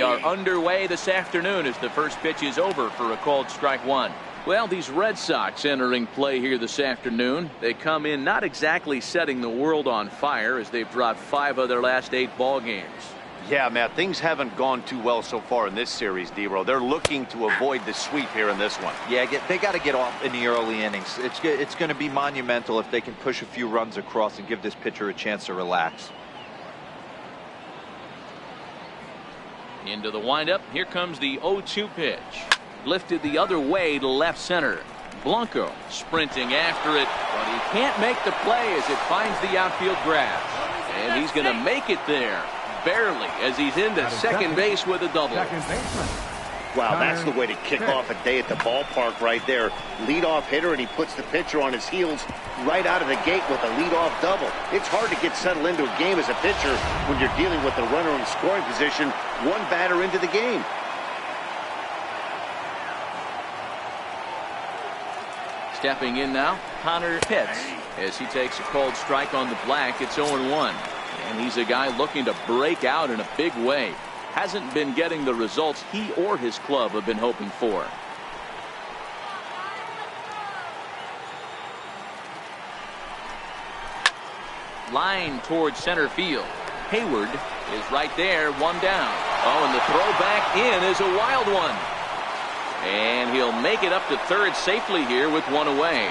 they are underway this afternoon as the first pitch is over for a called strike one. Well, these Red Sox entering play here this afternoon. They come in not exactly setting the world on fire as they've dropped 5 of their last 8 ball games. Yeah, Matt, things haven't gone too well so far in this series, D-Row. They're looking to avoid the sweep here in this one. Yeah, they got to get off in the early innings. It's going to be monumental if they can push a few runs across and give this pitcher a chance to relax. Into the windup. Here comes the 0-2 pitch. Lifted the other way to left center. Blanco sprinting after it, but he can't make the play as it finds the outfield grass. And he's going to make it there, barely, as he's into second base with a double. Wow, that's the way to kick off a day at the ballpark right there. Leadoff hitter, and he puts the pitcher on his heels right out of the gate with a leadoff double. It's hard to get settled into a game as a pitcher when you're dealing with the runner in scoring position, one batter into the game. Stepping in now, Connor Pitts, as he takes a called strike on the black. It's 0-1. And he's a guy looking to break out in a big way. Hasn't been getting the results he or his club have been hoping for. Line towards center field. Hayward is right there, one down. Oh, and the throw back in is a wild one. And he'll make it up to third safely here with one away.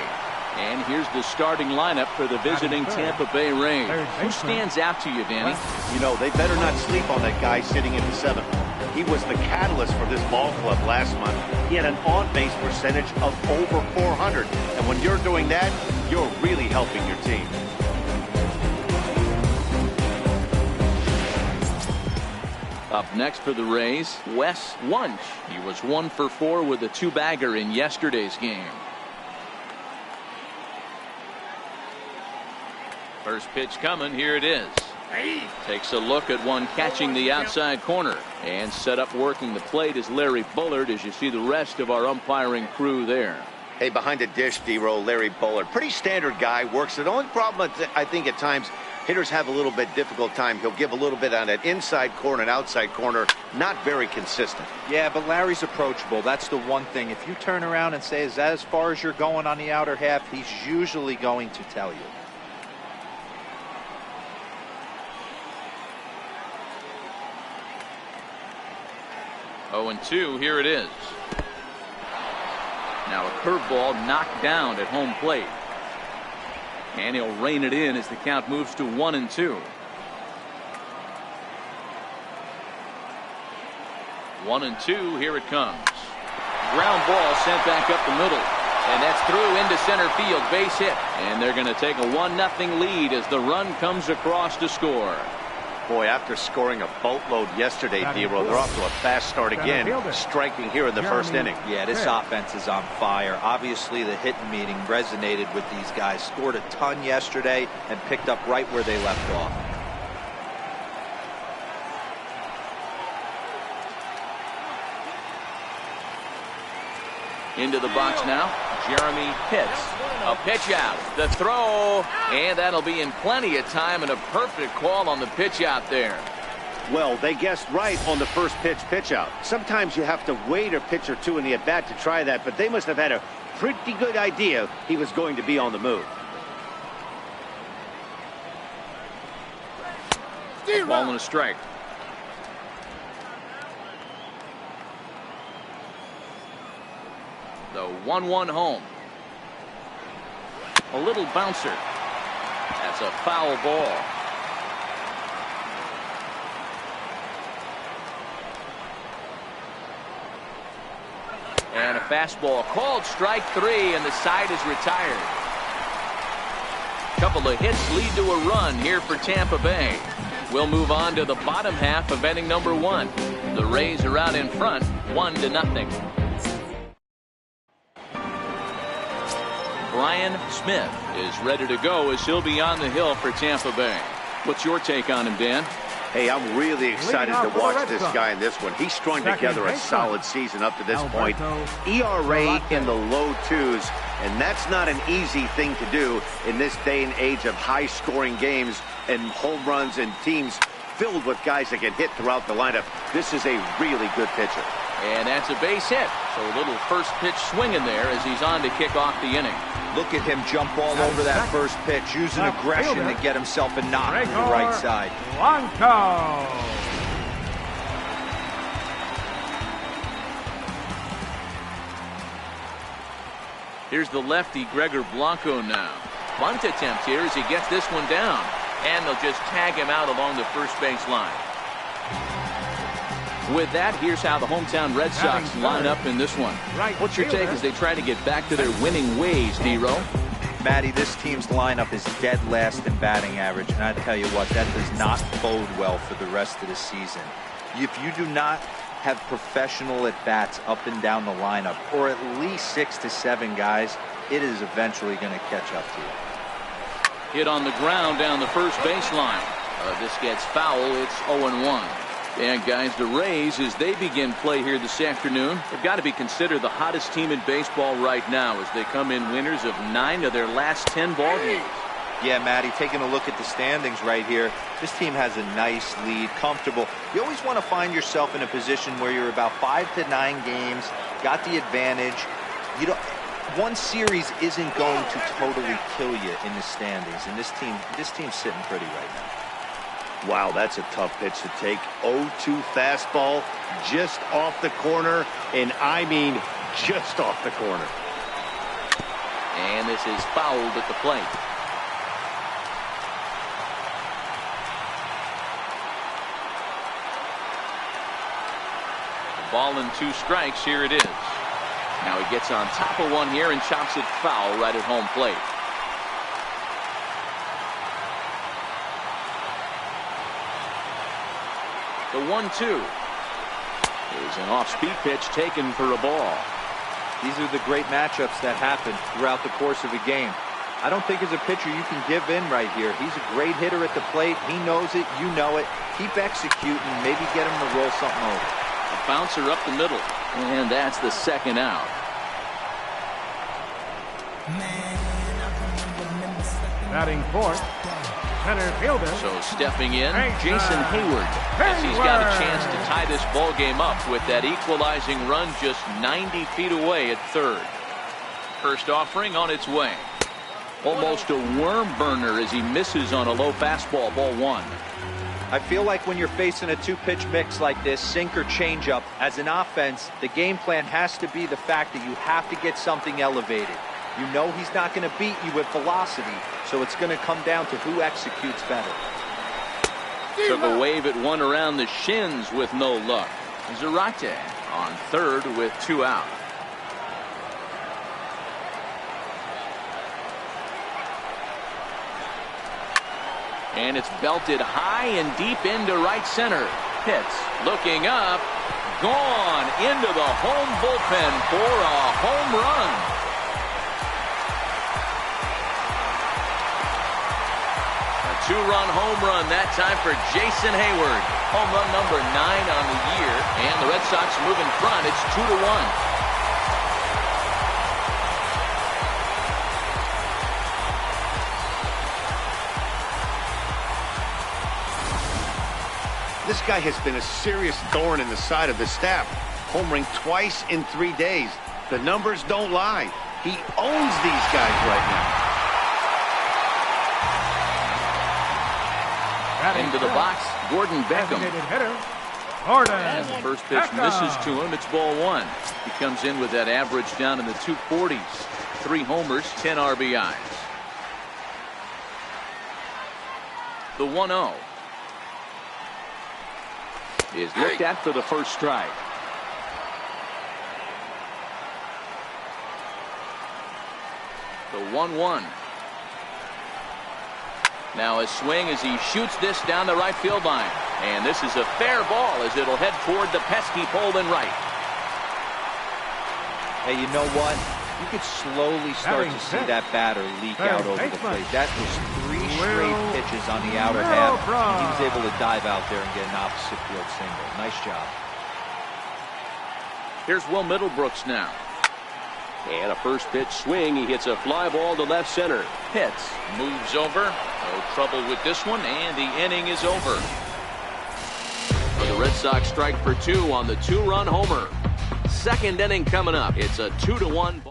And here's the starting lineup for the visiting Tampa Bay Rays. Who stands out to you, Danny? You know, they better not sleep on that guy sitting in the 7th. He was the catalyst for this ball club last month. He had an on-base percentage of over 400. And when you're doing that, you're really helping your team. Up next for the Rays, Wes Wunsch. He was 1 for 4 with a 2-bagger in yesterday's game. First pitch coming. Here it is. Takes a look at one catching the outside corner, and set up working the plate is Larry Bullard, as you see the rest of our umpiring crew there. Hey, behind the dish, D-Row, Larry Bullard. Pretty standard guy, works it. The only problem I think at times hitters have a little bit difficult time. He'll give a little bit on that inside corner and outside corner. Not very consistent. Yeah, but Larry's approachable. That's the one thing. If you turn around and say, is that as far as you're going on the outer half, he's usually going to tell you. Oh, and 2, here it is. Now a curveball knocked down at home plate. And he'll rein it in as the count moves to 1-2. 1-2, here it comes. Ground ball sent back up the middle. And that's through into center field, base hit. And they're going to take a 1-0 lead as the run comes across to score. Boy, after scoring a boatload yesterday, D-Row, they're off to a fast start again, striking here in the first inning. Yeah, this offense is on fire. Obviously, the hitting meeting resonated with these guys. Scored a ton yesterday and picked up right where they left off. Into the box now, Jeremy Pitts. A pitch out, the throw, and that'll be in plenty of time, and a perfect call on the pitch out there. Well, they guessed right on the first pitch out. Sometimes you have to wait a pitch or two in the at-bat to try that, but they must have had a pretty good idea he was going to be on the move. Ball and a strike. The 1-1 home. A little bouncer. That's a foul ball. And a fastball called strike 3, and the side is retired. Couple of hits lead to a run here for Tampa Bay. We'll move on to the bottom half of inning number 1. The Rays are out in front, 1-0. Brian Smith is ready to go as he'll be on the hill for Tampa Bay. What's your take on him, Dan? Hey, I'm really excited to watch this guy in this one. He's strung together a solid season up to this point. ERA in the low 2s, and that's not an easy thing to do in this day and age of high-scoring games and home runs and teams filled with guys that can hit throughout the lineup. This is a really good pitcher. And that's a base hit. So a little first pitch swinging there as he's on to kick off the inning. Look at him jump all over that first pitch, using aggression to get himself a knock to the right side. Here's the lefty, Gregor Blanco now. Bunt attempt here as he gets this one down. And they'll just tag him out along the first base line. With that, here's how the hometown Red Sox line up in this one. What's your take as they try to get back to their winning ways, D-Row? Matty, this team's lineup is dead last in batting average, and I tell you what, that does not bode well for the rest of the season. If you do not have professional at-bats up and down the lineup, or at least 6 to 7 guys, it is eventually going to catch up to you. Hit on the ground down the first baseline. This gets foul. It's 0-1. And guys, the Rays, as they begin play here this afternoon, they've got to be considered the hottest team in baseball right now as they come in winners of 9 of their last 10 ball games. Yeah, Matty, taking a look at the standings right here, this team has a nice lead, comfortable. You always want to find yourself in a position where you're about 5 to 9 games, got the advantage. You don't. One series isn't going to totally kill you in the standings, and this team's sitting pretty right now. Wow, that's a tough pitch to take. 0-2 fastball just off the corner, and I mean just off the corner. And this is fouled at the plate. The ball and 2 strikes. Here it is. Now he gets on top of one here and chops it foul right at home plate. The 1-2 is an off-speed pitch taken for a ball. These are the great matchups that happen throughout the course of a game. I don't think as a pitcher you can give in right here. He's a great hitter at the plate. He knows it. You know it. Keep executing. Maybe get him to roll something over. A bouncer up the middle. And that's the second out. Batting fourth, center fielder. So stepping in, Jason Hayward, as he's got a chance to tie this ball game up with that equalizing run just 90 feet away at third. First offering on its way. Almost a worm burner as he misses on a low fastball, ball 1. I feel like when you're facing a 2-pitch mix like this, sink or changeup, as an offense, the game plan has to be the fact that you have to get something elevated. You know he's not going to beat you with velocity, so it's going to come down to who executes better. Took a wave at one around the shins with no luck. Zarate on third with 2 out. And it's belted high and deep into right center. Pitts looking up, gone into the home bullpen for a home run. A 2-run home run that time for Jason Hayward. Home run number 9 on the year, and the Red Sox move in front. It's 2-1. This guy has been a serious thorn in the side of the staff. Homering twice in 3 days. The numbers don't lie. He owns these guys right now. Into the box, Gordon Beckham. As the first pitch misses to him, it's ball 1. He comes in with that average down in the 240s. 3 homers, 10 RBIs. The 1-0. Is looked at for the first strike. The 1-1. Now a swing as he shoots this down the right field line. And this is a fair ball as it'll head toward the pesky pole in right. Hey, you know what? You could slowly start to see that batter leak out over the plate. That was 3 straight pitches on the outer half. He was able to dive out there and get an opposite field single. Nice job. Here's Will Middlebrooks now. And a first pitch swing. He hits a fly ball to left center. Pitts moves over. No trouble with this one, and the inning is over. Red Sox strike for 2 on the 2-run homer. Second inning coming up. It's a 2-1.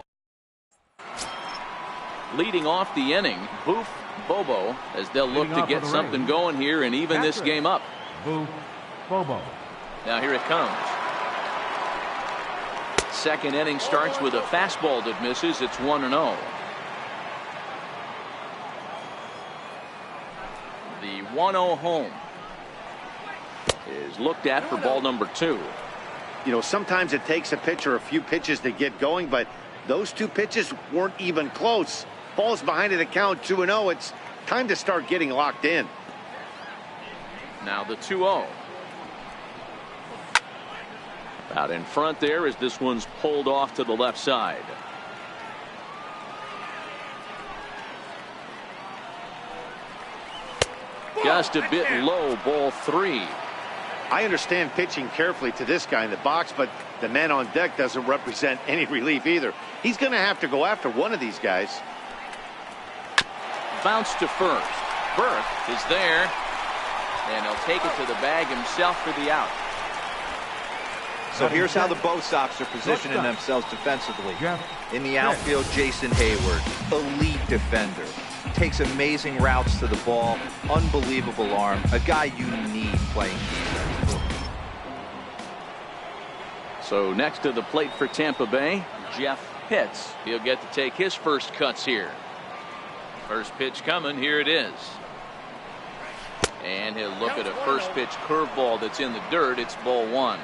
Leading off the inning, Boof Bobo, as they'll look to get something going here and even this game up. Boof Bobo. Now here it comes. Second inning starts with a fastball that misses. It's 1-0. The 1-0 home is looked at for ball number 2. You know, sometimes it takes a pitcher a few pitches to get going, but those 2 pitches weren't even close. Ball's behind in the count, 2-0. It's time to start getting locked in. Now the 2-0. Out in front there as this one's pulled off to the left side. Just a bit low, ball 3. I understand pitching carefully to this guy in the box, but the man on deck doesn't represent any relief either. He's going to have to go after one of these guys. Bounce to first. Burke is there, and he'll take it to the bag himself for the out. So here's how the Bo Sox are positioning themselves defensively. In the outfield, Jason Hayward, elite defender. Takes amazing routes to the ball, unbelievable arm, a guy you need playing defense. So next to the plate for Tampa Bay, Jeff Pitts. He'll get to take his first cuts here. First pitch coming, here it is. And he'll look at a first pitch curveball that's in the dirt. It's ball 1.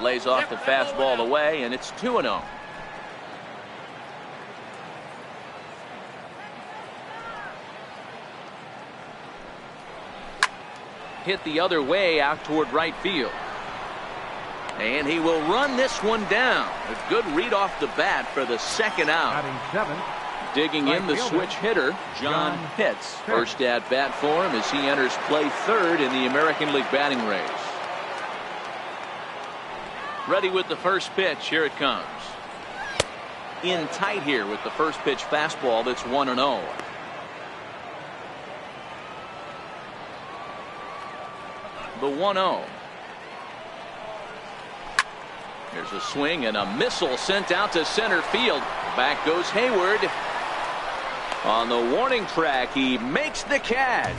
Lays off the fastball away, and it's 2-0. Hit the other way out toward right field. And he will run this one down. A good read off the bat for the second out. Digging in the switch hitter, John Pitts. First at bat for him as he enters play third in the American League batting race. Ready with the first pitch. Here it comes. In tight here with the first pitch fastball. That's 1-0. The 1-0. There's a swing and a missile sent out to center field. Back goes Hayward. On the warning track, he makes the catch.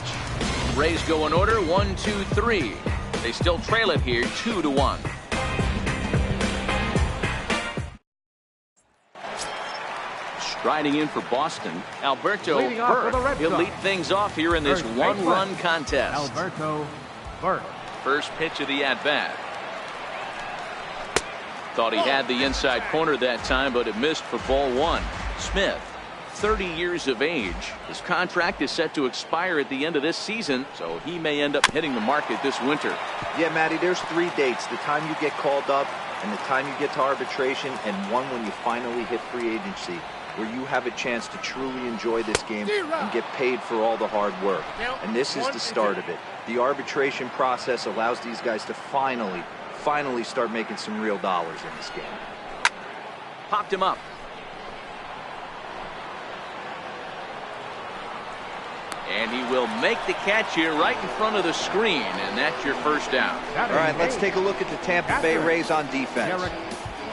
Rays go in order 1, 2, 3. They still trail it here 2-1. Striding in for Boston, Alberto Burke. He'll lead things off here in this one-run contest. Alberto Burke. First pitch of the at-bat. Thought he had the inside corner that time, but it missed for ball 1. Smith, 30 years of age. His contract is set to expire at the end of this season, so he may end up hitting the market this winter. Yeah, Matty, there's 3 dates. The time you get called up, and the time you get to arbitration, and one when you finally hit free agency, where you have a chance to truly enjoy this game and get paid for all the hard work. And this is the start of it. The arbitration process allows these guys to finally start making some real dollars in this game. Popped him up. And he will make the catch here right in front of the screen, and that's your first down. All right, let's take a look at the Tampa Bay Rays on defense.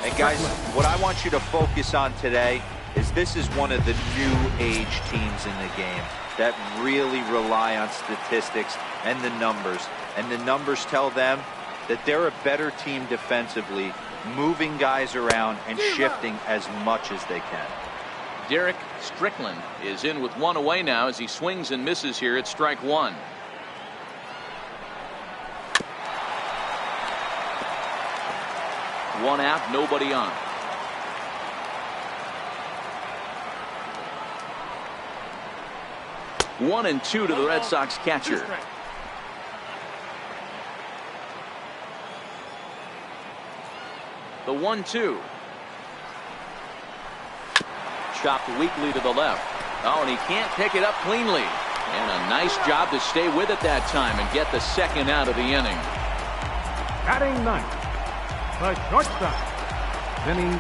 And guys, what I want you to focus on today is this is one of the new age teams in the game that really rely on statistics and the numbers. And the numbers tell them that they're a better team defensively, moving guys around and shifting as much as they can. Derek Strickland is in with 1 away now as he swings and misses here at strike 1. One out, nobody on. One and 2 to the Red Sox catcher. The 1-2. Chopped weakly to the left. Oh, and he can't pick it up cleanly. And a nice job to stay with it that time and get the second out of the inning. Batting ninth, the shortstop, Vinny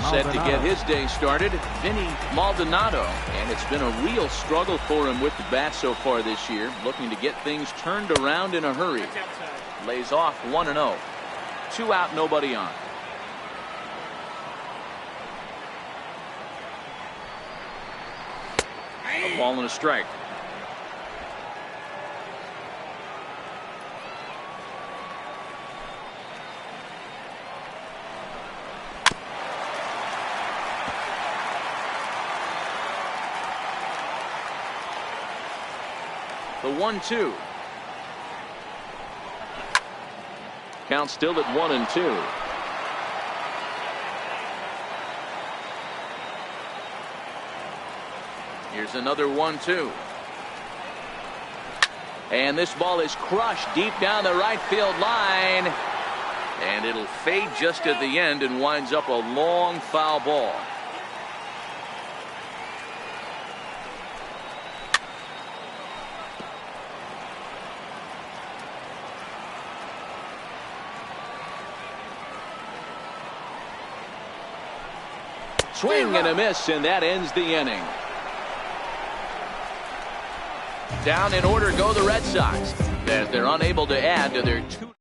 Set to get his day started, Vinny Maldonado. And it's been a real struggle for him with the bat so far this year. Looking to get things turned around in a hurry. Lays off 1-0. 2 out, nobody on. A ball and a strike. The 1-2. Count still at 1-2. Here's another 1-2. And this ball is crushed deep down the right field line. And it'll fade just at the end and winds up a long foul ball. Swing and a miss, and that ends the inning. Down in order go the Red Sox as they're unable to add to their 2.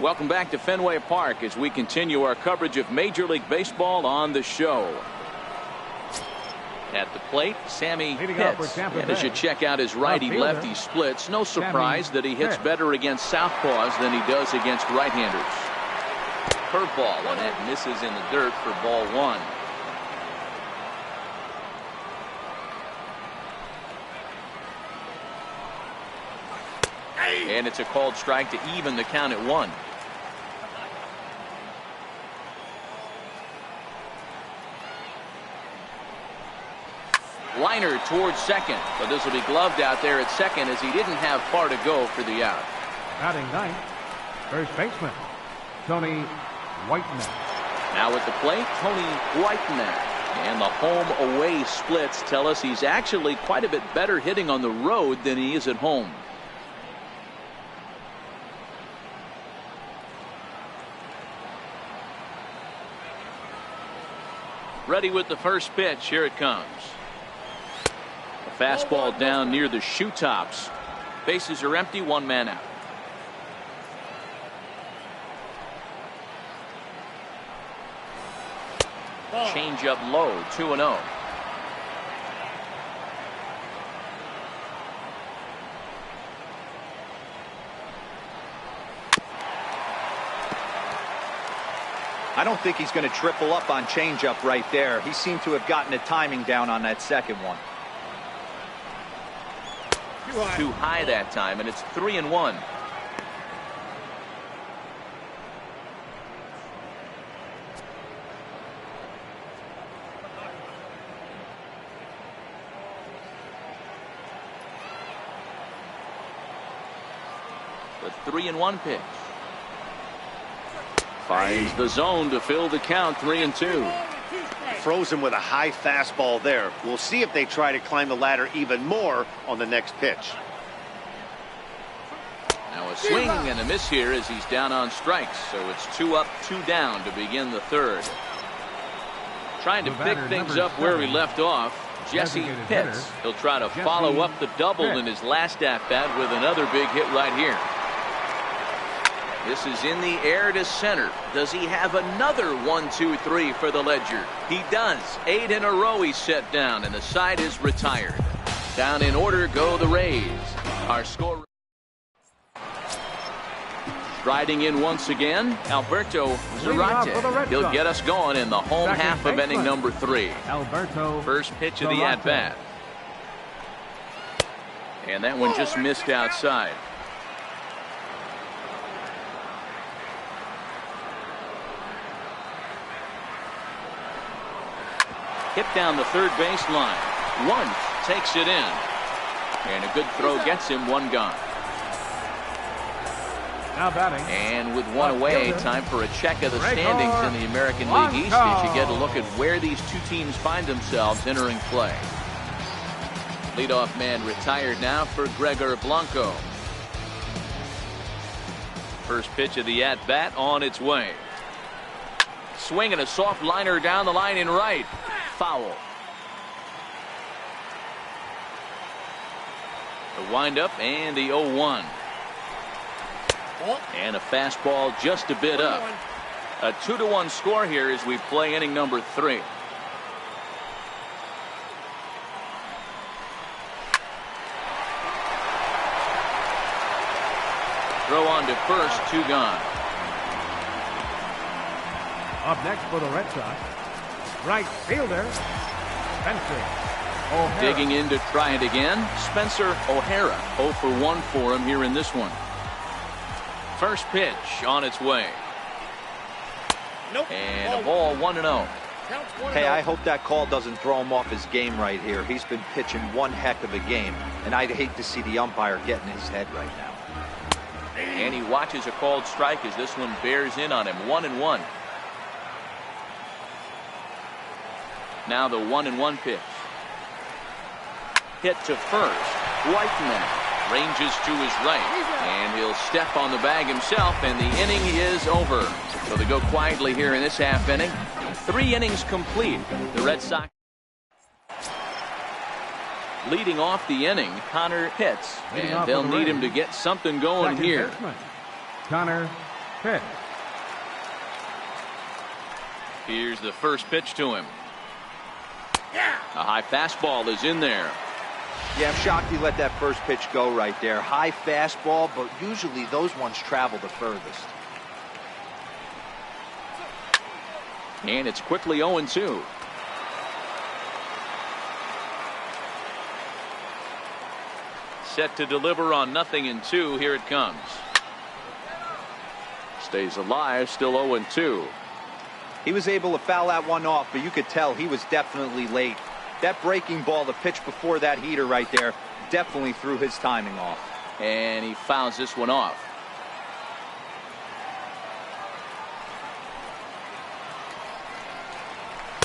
Welcome back to Fenway Park as we continue our coverage of Major League Baseball on the show. At the plate, Sammy hits. And as you check out his righty-lefty splits, no surprise that he hits better against southpaws than he does against right-handers. Curveball, and that misses in the dirt for ball 1. And it's a called strike to even the count at 1. Liner towards second, but this will be gloved out there at second as he didn't have far to go for the out. Batting ninth, first baseman Tony Whiteman. Now at the plate, Tony Whiteman. And the home-away splits tell us he's actually quite a bit better hitting on the road than he is at home. Ready with the first pitch. Here it comes. A fastball down near the shoe tops. Bases are empty, 1 man out. Change up low, 2-0. I don't think he's going to triple up on changeup right there. He seemed to have gotten the timing down on that second one. Too high that time, and it's 3-1. The 3-1 pitch. Finds the zone to fill the count, 3-2. Frozen with a high fastball there. We'll see if they try to climb the ladder even more on the next pitch. Now a swing and a miss here as he's down on strikes. So it's 2 up, 2 down to begin the third. Trying to pick things up where he left off. Jesse Pitts. He'll try to follow up the double in his last at-bat with another big hit right here. This is in the air to center. Does he have another 1-2-3 for the ledger? He does. 8 in a row he's set down, and the side is retired. Down in order go the Rays. Our score. Striding in once again, Alberto Zarate. He'll get us going in the home half of inning number 3. Alberto. First pitch of the at-bat. And that one just missed outside. Hit down the third baseline. One takes it in. And a good throw gets him, 1 gone. Now batting. And with 1 away, time for a check of the standings in the American League East as you get a look at where these 2 teams find themselves entering play. Leadoff man retired now for Gregor Blanco. First pitch of the at-bat on its way. swing and a soft liner down the line in right. Foul. The windup and the 0-1. And a fastball just a bit up. A 2-1 score here as we play inning number 3. Throw on to first, 2 gone. Up next for the Red Sox, right fielder, Spencer O'Hara. Digging in to try it again, Spencer O'Hara. 0 for 1 for him here in this one. First pitch on its way. And a ball 1-0. Hey, I hope that call doesn't throw him off his game right here. He's been pitching one heck of a game, and I'd hate to see the umpire get in his head right now. And he watches a called strike as this one bears in on him. 1-1. Now the 1-1 pitch. Hit to first. Whiteman ranges to his right, and he'll step on the bag himself, and the inning is over. So they go quietly here in this half inning. 3 innings complete. The Red Sox leading off the inning. Connor Pitts, and they'll need him to get something going here. Connor Pitts. Here's the first pitch to him. A high fastball is in there. Yeah, I'm shocked he let that first pitch go right there. High fastball, but usually those ones travel the furthest. And it's quickly 0-2. Set to deliver on 0-2. Here it comes. Stays alive, still 0-2. He was able to foul that one off, but you could tell he was definitely late. That breaking ball, the pitch before that heater right there, definitely threw his timing off. And he fouls this one off.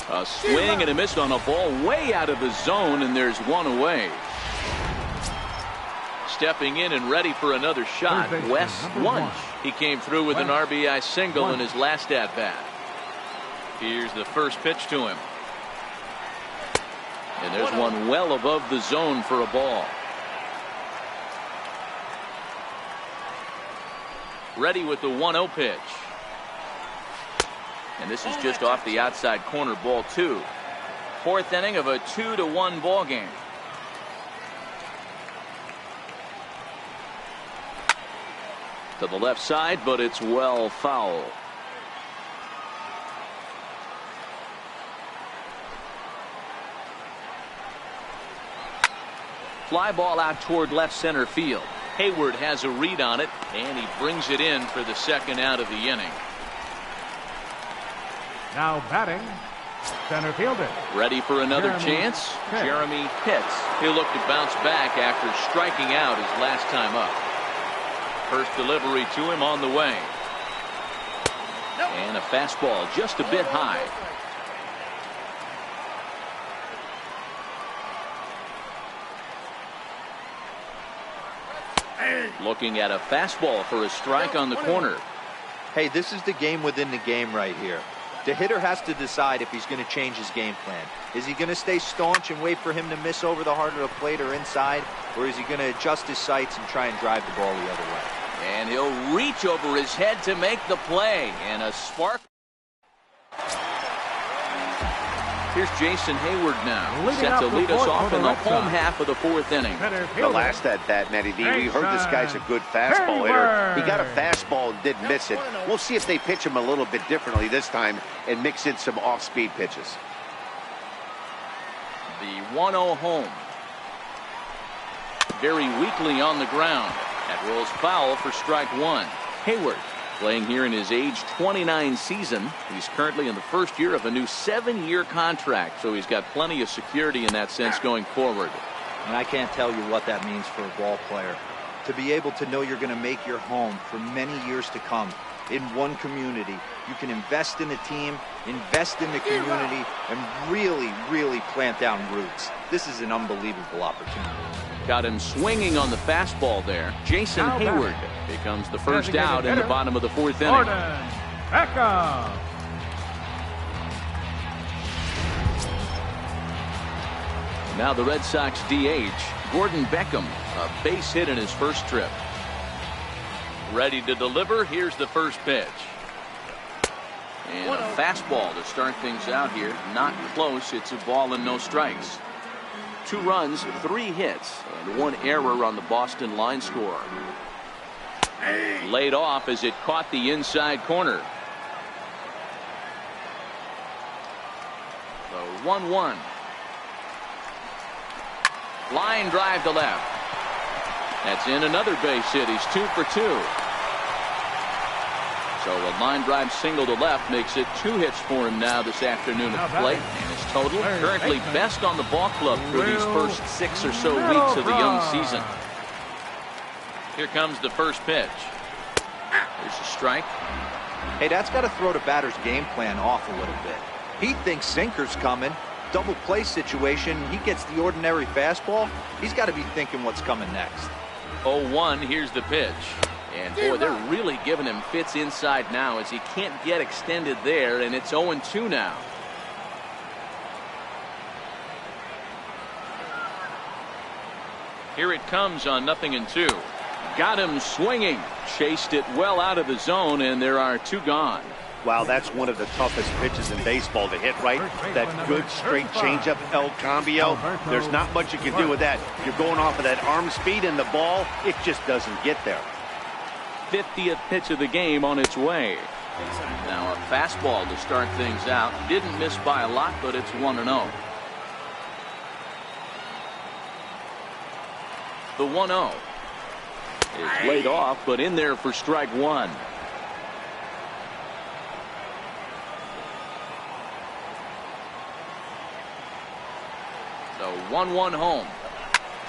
A swing and a miss on a ball way out of the zone, and there's one away. Stepping in and ready for another shot, Wes Wunsch. He came through with an RBI single in his last at-bat. Here's the first pitch to him. And there's one well above the zone for a ball. Ready with the 1-0 pitch. And this is just off the outside corner, ball 2. 4th inning of a 2-1 ball game. To the left side, but it's well foul. Fly ball out toward left center field. Hayward has a read on it, and he brings it in for the second out of the inning. Now batting, center fielder. Ready for another chance? Jeremy Pitts. He'll look to bounce back after striking out his last time up. First delivery to him on the way. And a fastball just a bit high. Looking at a fastball for a strike on the corner. Hey, this is the game within the game right here. The hitter has to decide if he's going to change his game plan. Is he going to stay staunch and wait for him to miss over the heart of the plate or inside? Or is he going to adjust his sights and try and drive the ball the other way? And he'll reach over his head to make the play. And a spark. Here's Jason Hayward now. Set to lead us off in the home half of the 4th inning. The last at bat, Matty D, we heard this guy's a good fastball hitter. He got a fastball and didn't miss it. We'll see if they pitch him a little bit differently this time and mix in some off-speed pitches. The 1-0 home. Very weakly on the ground. That rolls foul for strike 1. Hayward playing here in his age 29 season. He's currently in the first year of a new 7-year contract, so he's got plenty of security in that sense going forward. And I can't tell you what that means for a ball player. To be able to know you're going to make your home for many years to come in one community. You can invest in a team, invest in the community, and really, really plant down roots. This is an unbelievable opportunity. Got him swinging on the fastball there. Jason Hayward becomes the first out in the bottom of the 4th inning. Beckham. Now the Red Sox DH, Gordon Beckham, a base hit in his first trip. Ready to deliver. Here's the first pitch. And a fastball to start things out here. Not close. It's a ball and no strikes. 2 runs, 3 hits, and 1 error on the Boston line score. Laid off as it caught the inside corner. The 1-1. Line drive to left. That's in another base hit. He's 2 for 2. So a line drive single to left makes it 2 hits for him now this afternoon at the plate. And his total currently best on the ball club through these first 6 or so weeks of the young season. Here comes the first pitch. There's a strike. Hey, that's got to throw the batter's game plan off a little bit. He thinks sinker's coming. Double play situation. He gets the ordinary fastball. He's got to be thinking what's coming next. 0-1. Here's the pitch. And boy, they're really giving him fits inside now as he can't get extended there, and it's 0-2 now. Here it comes on 0-2. Got him swinging. Chased it well out of the zone, and there are 2 gone. Wow, that's one of the toughest pitches in baseball to hit, right? That good straight changeup, El Cambio. There's not much you can do with that. You're going off of that arm speed, and the ball, it just doesn't get there. 50th pitch of the game on its way. Now a fastball to start things out. Didn't miss by a lot, but it's 1-0. The 1-0 is laid off, but in there for strike 1. The 1-1 home.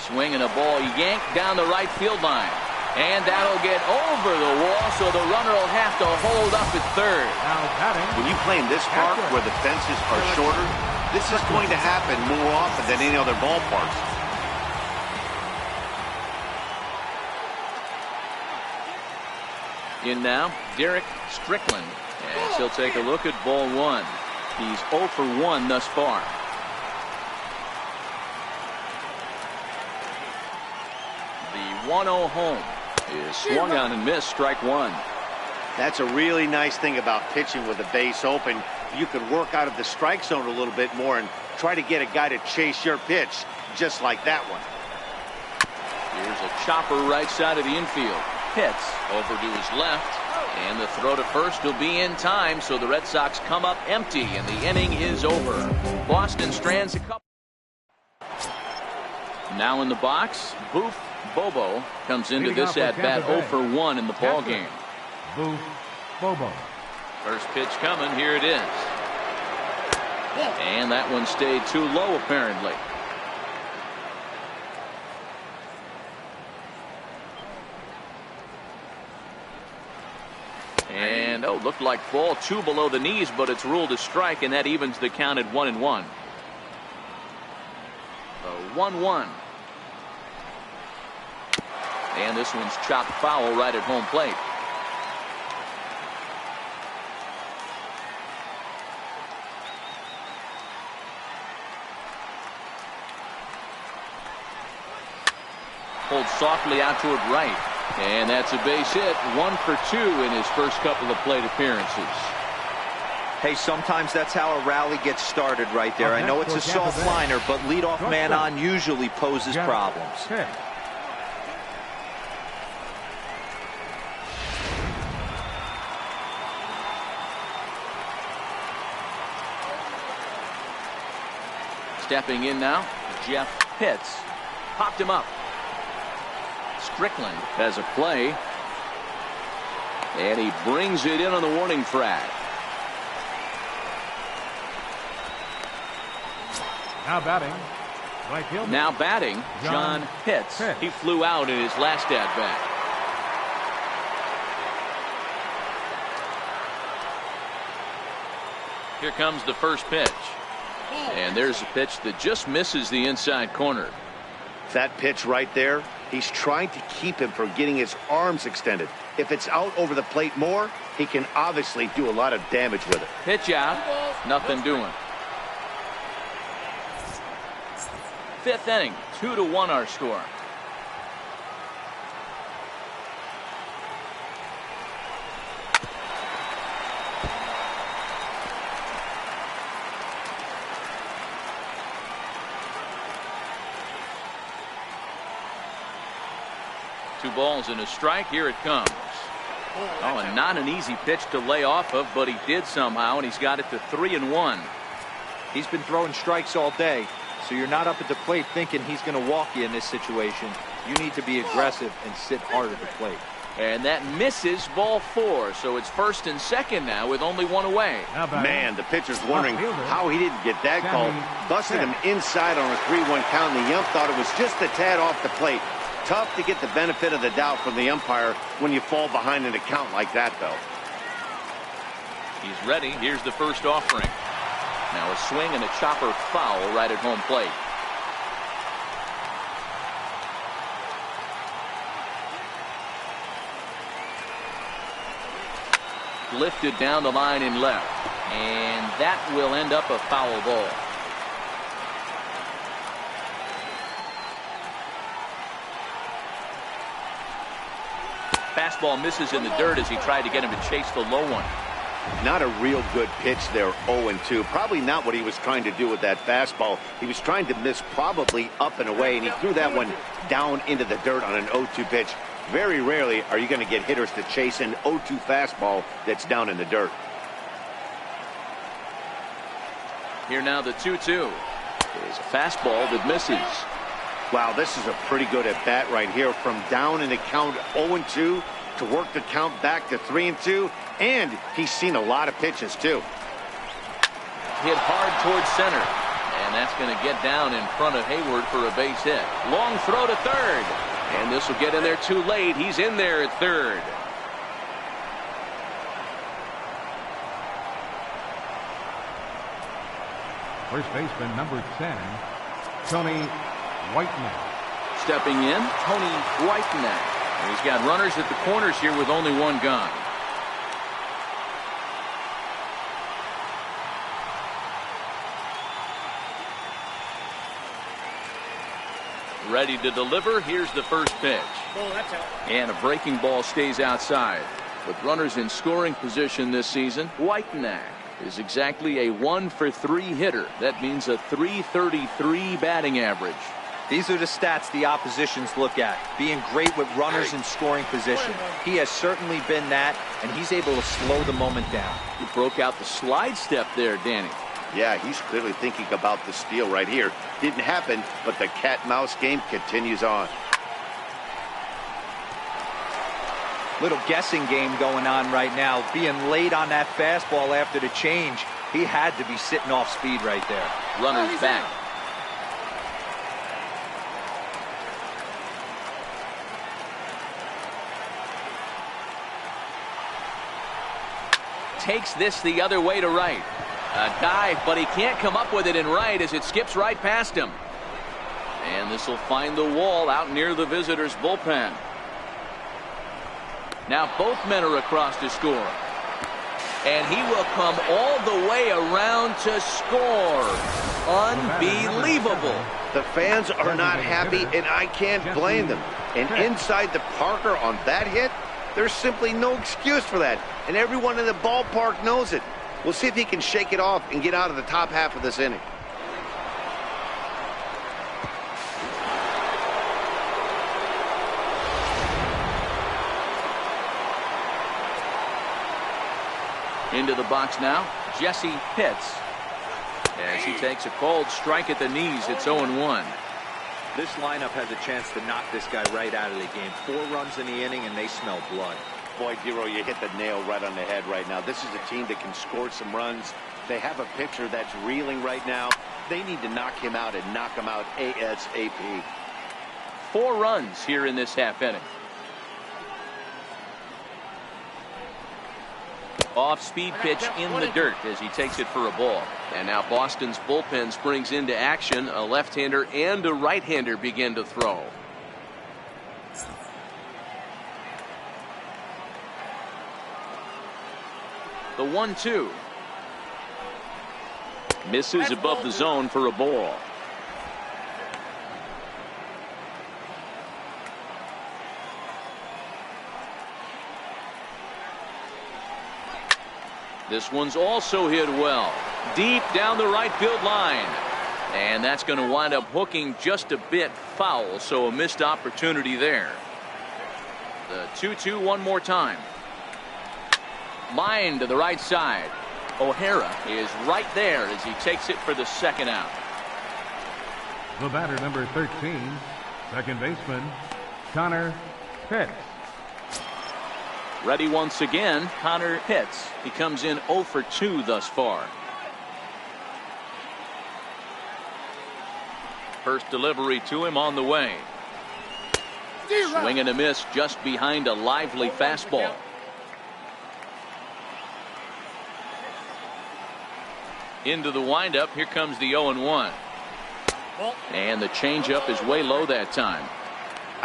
Swinging a ball yanked down the right field line. And that'll get over the wall, so the runner will have to hold up at third. When you play in this park where the fences are shorter, this is going to happen more often than any other ballparks. In now, Derek Strickland. As he'll take a look at ball 1. He's 0 for 1 thus far. The 1-0 home is swung on and missed, strike 1. That's a really nice thing about pitching with the base open. You can work out of the strike zone a little bit more and try to get a guy to chase your pitch, just like that one. Here's a chopper right side of the infield. Hits over to his left, and the throw to first will be in time, so the Red Sox come up empty, and the inning is over. Boston strands a couple. Now in the box, Boof Bobo comes into this at-bat 0 for 1 in the ball game. Boof Bobo. First pitch coming. Here it is. And that one stayed too low, apparently. And, looked like ball 2 below the knees, but it's ruled a strike, and that evens the count at 1-1. The 1-1. And this one's chopped foul right at home plate. Pulled softly out toward right. And that's a base hit. 1 for 2 in his first couple of plate appearances. Hey, sometimes that's how a rally gets started right there. I know it's a soft liner, but leadoff man on usually poses problems. Stepping in now, Jeff Pitts. Popped him up. Strickland has a play. And he brings it in on the warning track. Now batting. Right field. Now batting, John Pitts. He flew out in his last at-bat. Here comes the first pitch. And there's a pitch that just misses the inside corner. That pitch right there, he's trying to keep him from getting his arms extended. If it's out over the plate more, he can obviously do a lot of damage with it. Pitch out, nothing doing. fifth inning. 2-1 our score. Two balls and a strike. Here it comes. Oh, and not an easy pitch to lay off of, but he did somehow, and he's got it to 3-1. He's been throwing strikes all day, so you're not up at the plate thinking he's going to walk you in this situation. You need to be aggressive and sit hard at the plate. And that misses, ball 4. So it's first and second now with only one away. Man, the pitcher's wondering how he didn't get that call. Busted him inside on a 3-1 count, and the ump thought it was just a tad off the plate. Tough to get the benefit of the doubt from the umpire when you fall behind in a count like that, though. He's ready. Here's the first offering. Now a swing and a chopper foul right at home plate. Lifted down the line in left, and that will end up a foul ball. Fastball misses in the dirt as he tried to get him to chase the low one. Not a real good pitch there, 0-2. Probably not what he was trying to do with that fastball. He was trying to miss probably up and away, and he threw that one down into the dirt on an 0-2 pitch. Very rarely are you going to get hitters to chase an 0-2 fastball that's down in the dirt. Here now the 2-2 is a fastball that misses. Wow, this is a pretty good at bat right here. From down in the count 0-2 to work the count back to 3-2, and he's seen a lot of pitches too. Hit hard towards center, and that's going to get down in front of Hayward for a base hit. Long throw to third, and this will get in there too late. He's in there at third. First baseman number 10, Tony Whiteman. Stepping in, Tony Whiteman. And he's got runners at the corners here with only one gone. Ready to deliver. Here's the first pitch. And a breaking ball stays outside. With runners in scoring position this season, Whitenack is exactly a 1-for-3 hitter. That means a .333 batting average. These are the stats the oppositions look at. Being great with runners in scoring position. He has certainly been that, and he's able to slow the moment down. He broke out the slide step there, Danny. Yeah, he's clearly thinking about the steal right here. Didn't happen, but the cat-mouse game continues on. Little guessing game going on right now. Being late on that fastball after the change. He had to be sitting off speed right there. Runners back. Takes this the other way to right. A dive, but he can't come up with it in right as it skips right past him. And this will find the wall out near the visitors' bullpen. Now both men are across to score. And he will come all the way around to score. Unbelievable. The fans are not happy, and I can't blame them. And inside the Parker on that hit, there's simply no excuse for that. And everyone in the ballpark knows it. We'll see if he can shake it off and get out of the top half of this inning. Into the box now, Jesse Pitts. As he takes a cold strike at the knees, it's 0-1. This lineup has a chance to knock this guy right out of the game. 4 runs in the inning, and they smell blood. Boy, Dero, you hit the nail right on the head right now. This is a team that can score some runs. They have a pitcher that's reeling right now. They need to knock him out and knock him out ASAP. 4 runs here in this half inning. Off-speed pitch in the dirt as he takes it for a ball. And now Boston's bullpen springs into action. A left-hander and a right-hander begin to throw. The 1-2. Misses above the zone for a ball. This one's also hit well. Deep down the right field line. And that's going to wind up hooking just a bit foul, so a missed opportunity there. The 2-2 one more time. Line to the right side. O'Hara is right there as he takes it for the second out. The batter, number 13, second baseman, Connor Pitts. Ready once again, Connor Pitts. He comes in 0 for 2 thus far. First delivery to him on the way. Swing and a miss just behind a lively fastball. Into the windup. Here comes the 0-1. And the changeup is way low that time.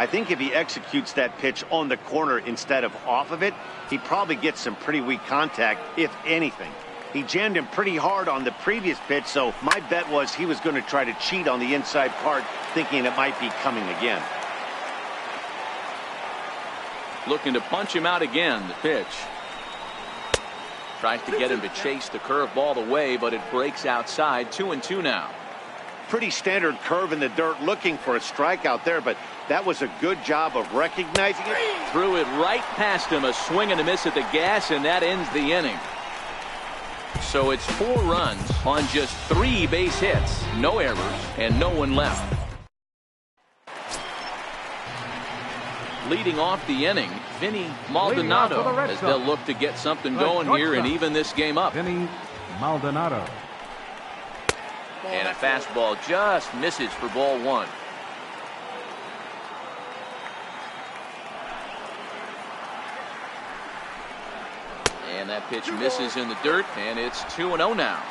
I think if he executes that pitch on the corner instead of off of it, he probably gets some pretty weak contact, if anything. He jammed him pretty hard on the previous pitch, so my bet was he was going to try to cheat on the inside part, thinking it might be coming again. Looking to punch him out again. The pitch. Tries to get him to chase the curveball away, but it breaks outside. 2-2 now. Pretty standard curve in the dirt, looking for a strikeout there, but that was a good job of recognizing it. Threw it right past him. A swing and a miss at the gas, and that ends the inning. So it's 4 runs on just 3 base hits, no errors, and no one left. Leading off the inning, Vinny Maldonado, as they'll look to get something going here and even this game up. Vinny Maldonado. And a fastball just misses for ball 1. And that pitch misses in the dirt, and it's 2-0 now.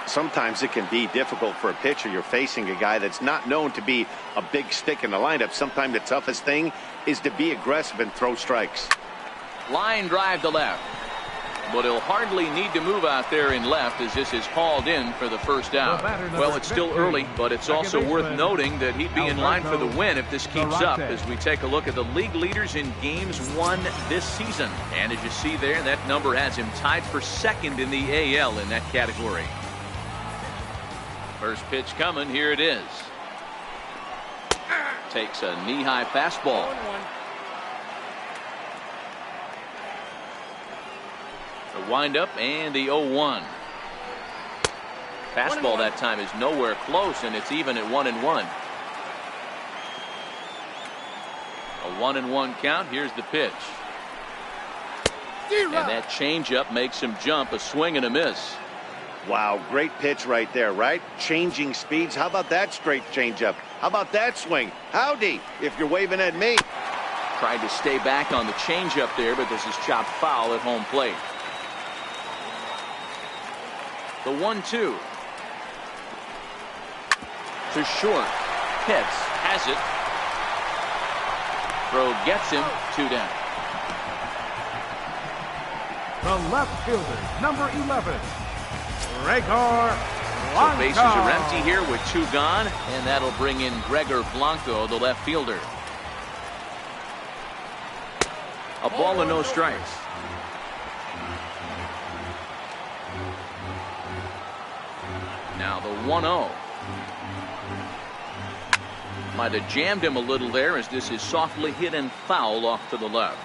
Sometimes it can be difficult for a pitcher. You're facing a guy that's not known to be a big stick in the lineup. Sometimes the toughest thing is to be aggressive and throw strikes. Line drive to left. But he'll hardly need to move out there in left as this is hauled in for the first out. Well, it's still early, but it's also worth noting that he'd be in line for the win if this keeps up as we take a look at the league leaders in games won this season. And as you see there, that number has him tied for second in the AL in that category. First pitch coming. Here it is. Takes a knee-high fastball. The windup and the 0-1. Fastball that time is nowhere close, and it's even at 1-1. A 1-1 count. Here's the pitch. And that changeup makes him jump. A swing and a miss. Wow, great pitch right there, right? Changing speeds. How about that straight changeup? How about that swing? Howdy, if you're waving at me. Tried to stay back on the changeup there, but this is chopped foul at home plate. The 1-2. To short. Pitts has it. Throw gets him. 2 down. The left fielder, number 11, Gregor Blanco. So bases are empty here with 2 gone, and that'll bring in Gregor Blanco, the left fielder. A ball and no strikes. Now the 1-0. Might have jammed him a little there as this is softly hit and foul off to the left.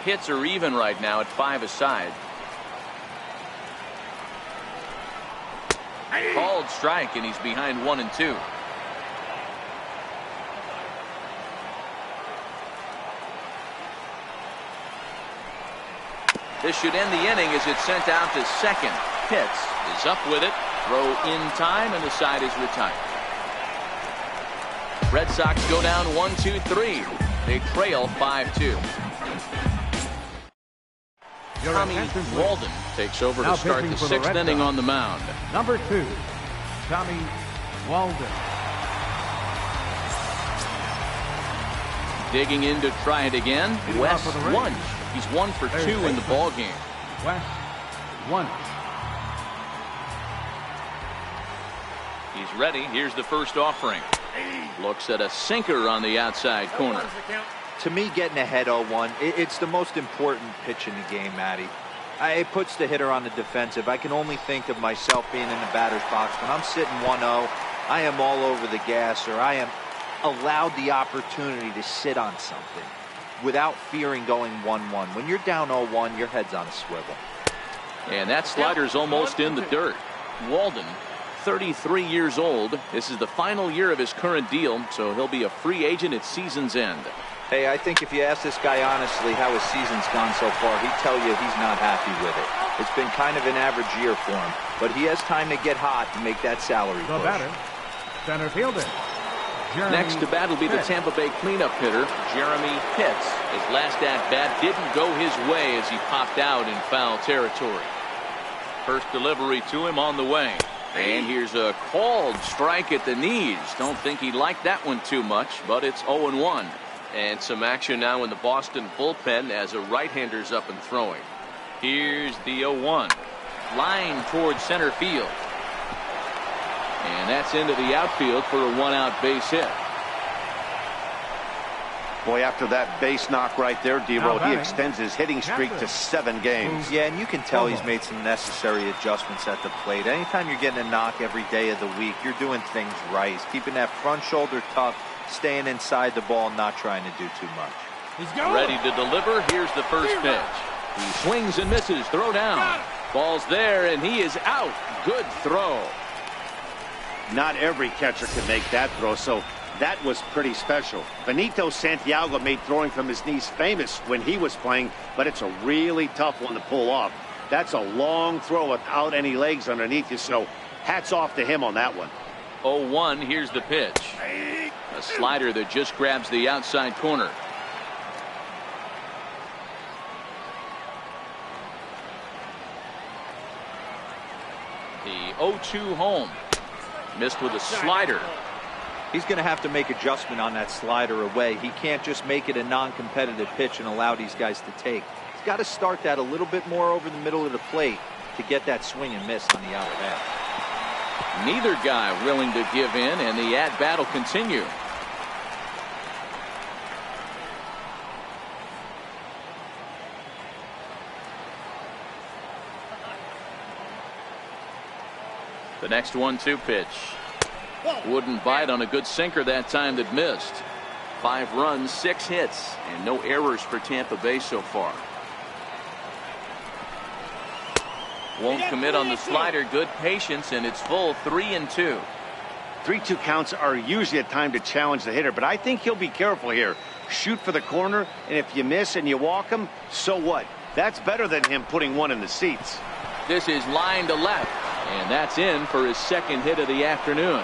Hits are even right now at 5 aside. Called strike, and he's behind 1-2. This should end the inning as it's sent out to second. Pitts is up with it. Throw in time, and the side is retired. Red Sox go down 1-2-3. They trail 5-2. Tommy Walden takes over to start the 6th inning on the mound. Number 2, Tommy Walden. Digging in to try it again. Wes Wunsch. He's 1 for 2 in the ball game. Wes Wunsch. He's ready. Here's the first offering. Looks at a sinker on the outside corner. To me, getting ahead 0-1, it's the most important pitch in the game, Matty. It puts the hitter on the defensive. I can only think of myself being in the batter's box. When I'm sitting 1-0, I am all over the gas, or I am allowed the opportunity to sit on something without fearing going 1-1. When you're down 0-1, your head's on a swivel. And that slider's almost in the dirt. Walden, 33 years old. This is the final year of his current deal, so he'll be a free agent at season's end. Hey, I think if you ask this guy honestly how his season's gone so far, he'd tell you he's not happy with it. It's been kind of an average year for him, but he has time to get hot and make that salary The push. batter, center fielder. Jeremy Next to bat will be the Pitts. Tampa Bay cleanup hitter, Jeremy Pitts. His last at-bat didn't go his way as he popped out in foul territory. First delivery to him on the way. And here's a called strike at the knees. Don't think he liked that one too much, but it's 0-1. And some action now in the Boston bullpen as a right-hander's up and throwing. Here's the 0-1. Line towards center field. And that's into the outfield for a one-out base hit. Boy, after that base knock right there, D-Roll, he batting, extends his hitting streak to 7 games. Yeah, and you can tell he's made some necessary adjustments at the plate. Anytime you're getting a knock every day of the week, you're doing things right. He's keeping that front shoulder tucked, staying inside the ball, not trying to do too much. He's going. Ready to deliver. Here's the first pitch. He swings and misses. Throw down. Ball's there, and he is out. Good throw. Not every catcher can make that throw, so that was pretty special. Benito Santiago made throwing from his knees famous when he was playing, but it's a really tough one to pull off. That's a long throw without any legs underneath you, so hats off to him on that one. 0-1. Here's the pitch. A slider that just grabs the outside corner. The 0-2 home. Missed with a slider. He's going to have to make adjustment on that slider away. He can't just make it a non-competitive pitch and allow these guys to take. He's got to start that a little bit more over the middle of the plate to get that swing and miss on the out edge. Neither guy willing to give in, and the at-bat will continue. The next 1-2 pitch. Wouldn't bite on a good sinker that time that missed. 5 runs, 6 hits, and no errors for Tampa Bay so far. Won't commit on the slider. Good patience, and it's full. 3-2. 3-2 counts are usually a time to challenge the hitter, but I think he'll be careful here. Shoot for the corner, and if you miss and you walk him, so what? That's better than him putting one in the seats. This is line to left, and that's in for his second hit of the afternoon.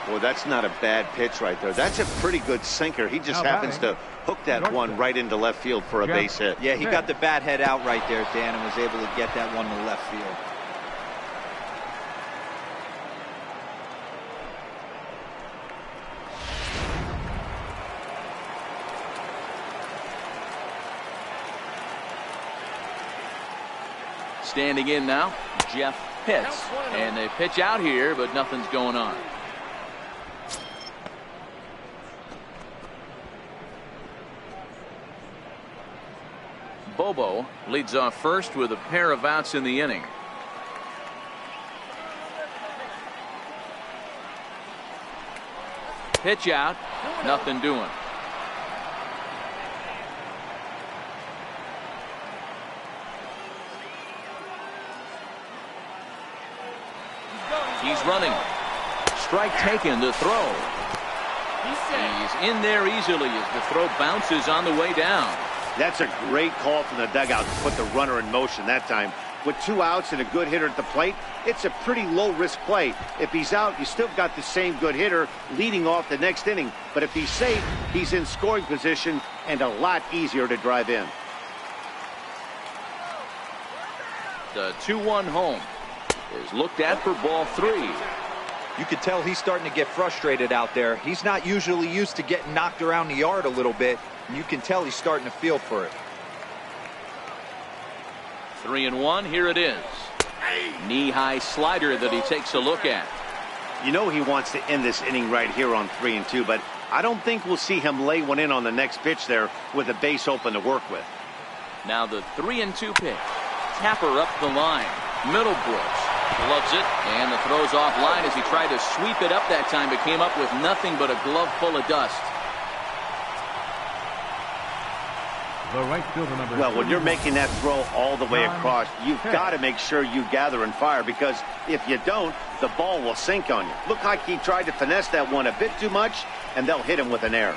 Boy, that's not a bad pitch right there. That's a pretty good sinker. He just happens to hook that one right into left field for a base hit. Yeah, he got the bat head out right there, Dan, and was able to get that one to left field. Standing in now, Jeff Pitts. And they pitch out here, but nothing's going on. Bobo leads off first with a pair of outs in the inning. Pitch out, nothing doing. He's running. Strike taken, the throw. He's in there easily as the throw bounces on the way down. That's a great call from the dugout to put the runner in motion that time. With 2 outs and a good hitter at the plate, it's a pretty low-risk play. If he's out, you still got the same good hitter leading off the next inning. But if he's safe, he's in scoring position and a lot easier to drive in. The 2-1 home is looked at for ball 3. You could tell he's starting to get frustrated out there. He's not usually used to getting knocked around the yard a little bit. And you can tell he's starting to feel for it. 3-1, here it is. Knee-high slider that he takes a look at. You know he wants to end this inning right here on 3-2, but I don't think we'll see him lay one in on the next pitch there with a base open to work with. Now the 3-2 pitch. Tapper up the line. Middlebrooks loves it, and the throw's off line as he tried to sweep it up that time, but came up with nothing but a glove full of dust. The right fielder, number Well, when you're 21. making that throw all the way across, you've got to make sure you gather and fire, because if you don't, the ball will sink on you. Look like he tried to finesse that one a bit too much, and they'll hit him with an error.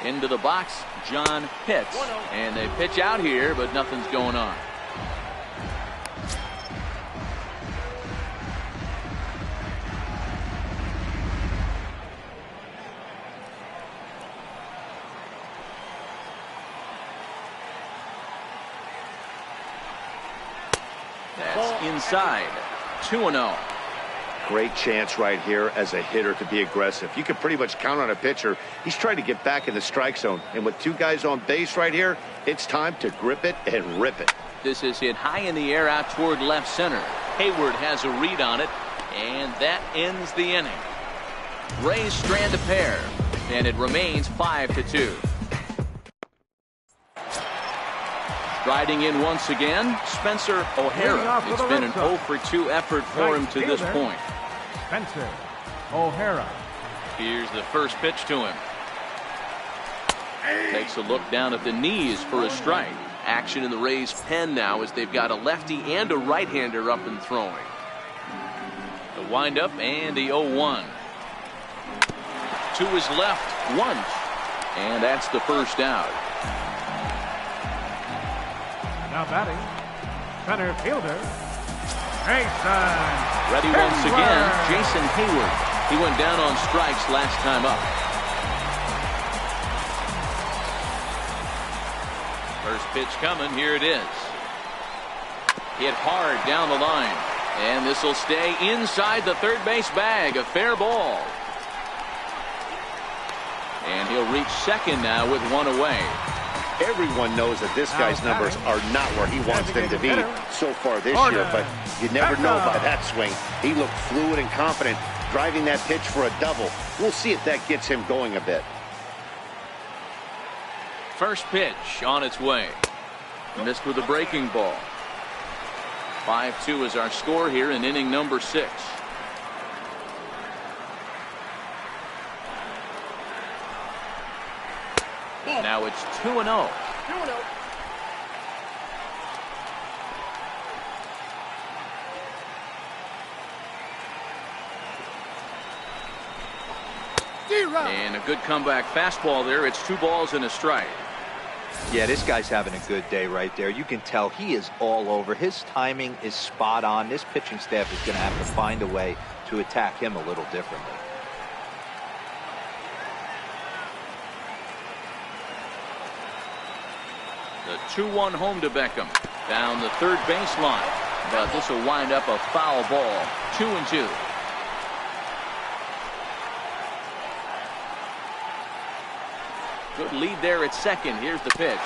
Into the box, John Pitts. And they pitch out here, but nothing's going on. That's inside. 2-0. Great chance right here as a hitter to be aggressive. You can pretty much count on a pitcher. He's trying to get back in the strike zone. And with two guys on base right here, it's time to grip it and rip it. This is hit high in the air out toward left center. Hayward has a read on it, and that ends the inning. Rays strand a pair, and it remains 5-2. Riding in once again, Spencer O'Hara. It's been an 0-for-2 effort for him to this point. Spencer O'Hara. Here's the first pitch to him. Takes a look down at the knees for a strike. Action in the Rays' pen now as they've got a lefty and a right-hander up and throwing. The windup and the 0-1. To his left once, and that's the first out. Now batting, center fielder, Jason. Ready once again, Jason Hayward. He went down on strikes last time up. First pitch coming, here it is. Hit hard down the line, and this will stay inside the third base bag. A fair ball. And he'll reach second now with one away. Everyone knows that this guy's numbers are not where he wants them to be so far this year, but you never know by that swing. He looked fluid and confident, driving that pitch for a double. We'll see if that gets him going a bit. First pitch on its way. Missed with a breaking ball. 5-2 is our score here in inning number 6. Now it's 2-0. 2-0. And a good comeback fastball there. It's 2 balls and a strike. Yeah, this guy's having a good day right there. You can tell he is all over. His timing is spot on. This pitching staff is going to have to find a way to attack him a little differently. The 2-1 home to Beckham. Down the third baseline. But this will wind up a foul ball. 2-2. Good lead there at second. Here's the pitch.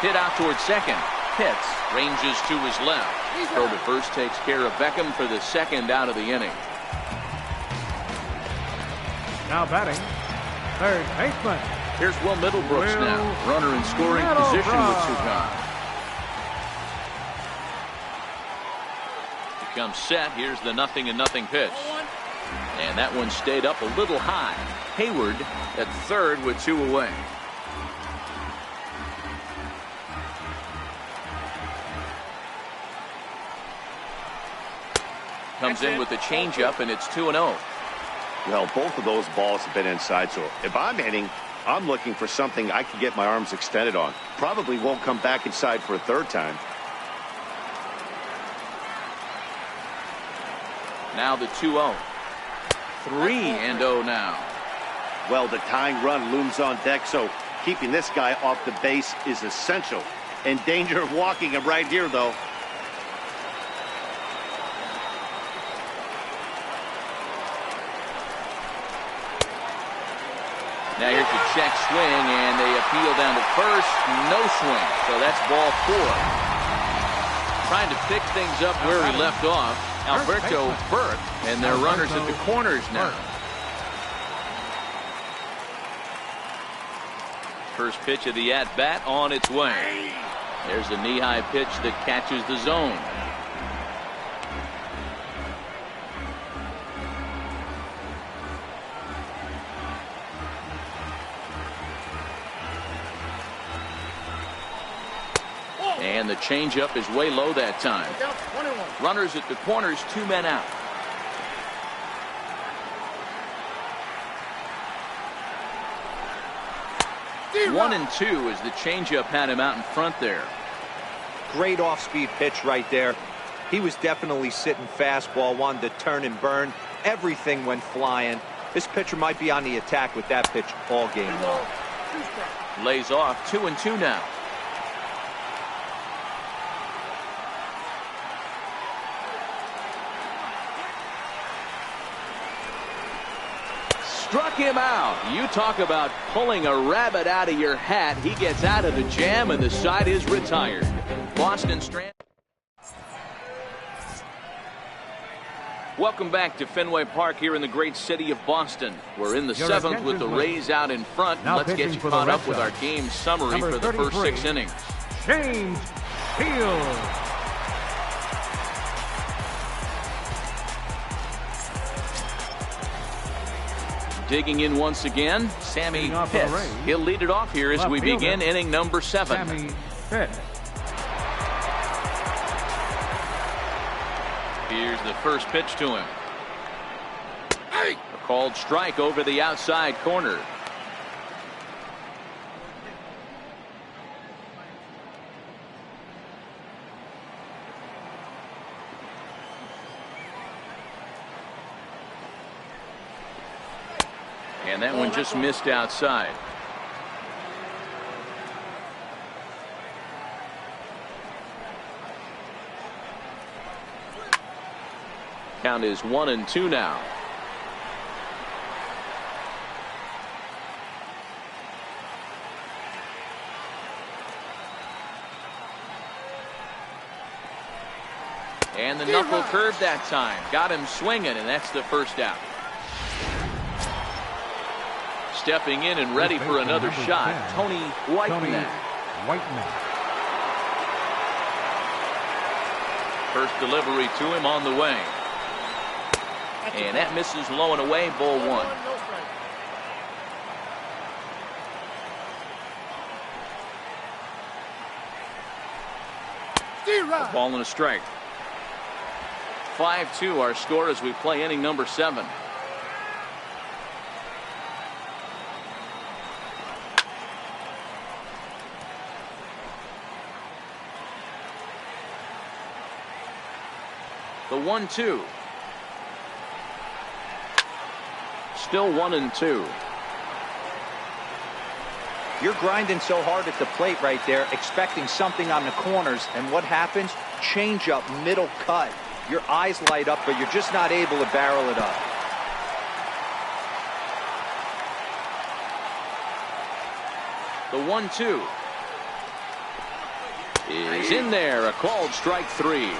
Hit out towards second. Pitts ranges to his left. Throw to first takes care of Beckham for the second out of the inning. Now batting, third baseman. Here's Will Middlebrooks now. Runner in scoring position with 2 gone. Becomes set. Here's the 0-0 pitch. And that one stayed up a little high. Hayward at third with 2 away. Comes in with the changeup, and it's 2-0. Well, both of those balls have been inside, so if I'm hitting, I'm looking for something I can get my arms extended on. Probably won't come back inside for a third time. Now the 2-0. 3-0 now. Well, the tying run looms on deck, so keeping this guy off the base is essential. In danger of walking him right here, though. Now here's the check swing, and they appeal down to first. No swing, so that's ball 4. Trying to pick things up where he left off, Alberto Burke, and their runners at the corners now. First pitch of the at-bat on its way. There's a knee-high pitch that catches the zone. And the changeup is way low that time. Runners at the corners, 2 men out. One and 2 as the changeup had him out in front there. Great off-speed pitch right there. He was definitely sitting fastball, wanted to turn and burn. Everything went flying. This pitcher might be on the attack with that pitch all game long. Lays off, 2 and 2 now. Struck him out. You talk about pulling a rabbit out of your hat. He gets out of the jam, and the side is retired. Boston Strand. Welcome back to Fenway Park here in the great city of Boston. We're in the 7th with the Rays out in front. Let's get you caught up with our game summary for the first 6 innings. James Field. Digging in once again, Sammy Pitts. He'll lead it off here as we begin inning number 7. Sammy Pitts. Here's the first pitch to him. A called strike over the outside corner. And that one just missed outside. Count is 1 and 2 now. And the knuckle curve that time. Got him swinging, and that's the first out. Stepping in and ready for another shot, Tony Whiteman. First delivery to him on the way. And that misses low and away, ball 1. A ball and a strike. 5-2 our score as we play inning number 7. The 1-2. Still 1 and 2. You're grinding so hard at the plate right there, expecting something on the corners, and what happens? Change up, middle cut. Your eyes light up, but you're just not able to barrel it up. The 1-2 is in there. A called strike 3.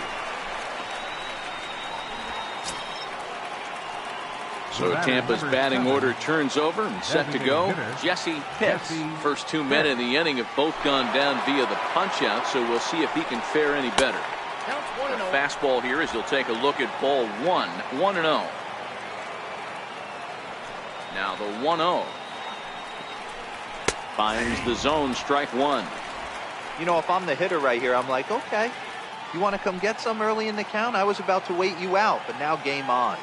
So Tampa's batting order turns over and set to go. Jesse Pitts. First 2 men in the inning have both gone down via the punch-out, so we'll see if he can fare any better. Fastball here as he'll take a look at ball 1. 1-0. Now the 1-0. Finds the zone, strike 1. You know, if I'm the hitter right here, I'm like, okay, you want to come get some early in the count? I was about to wait you out, but now game on.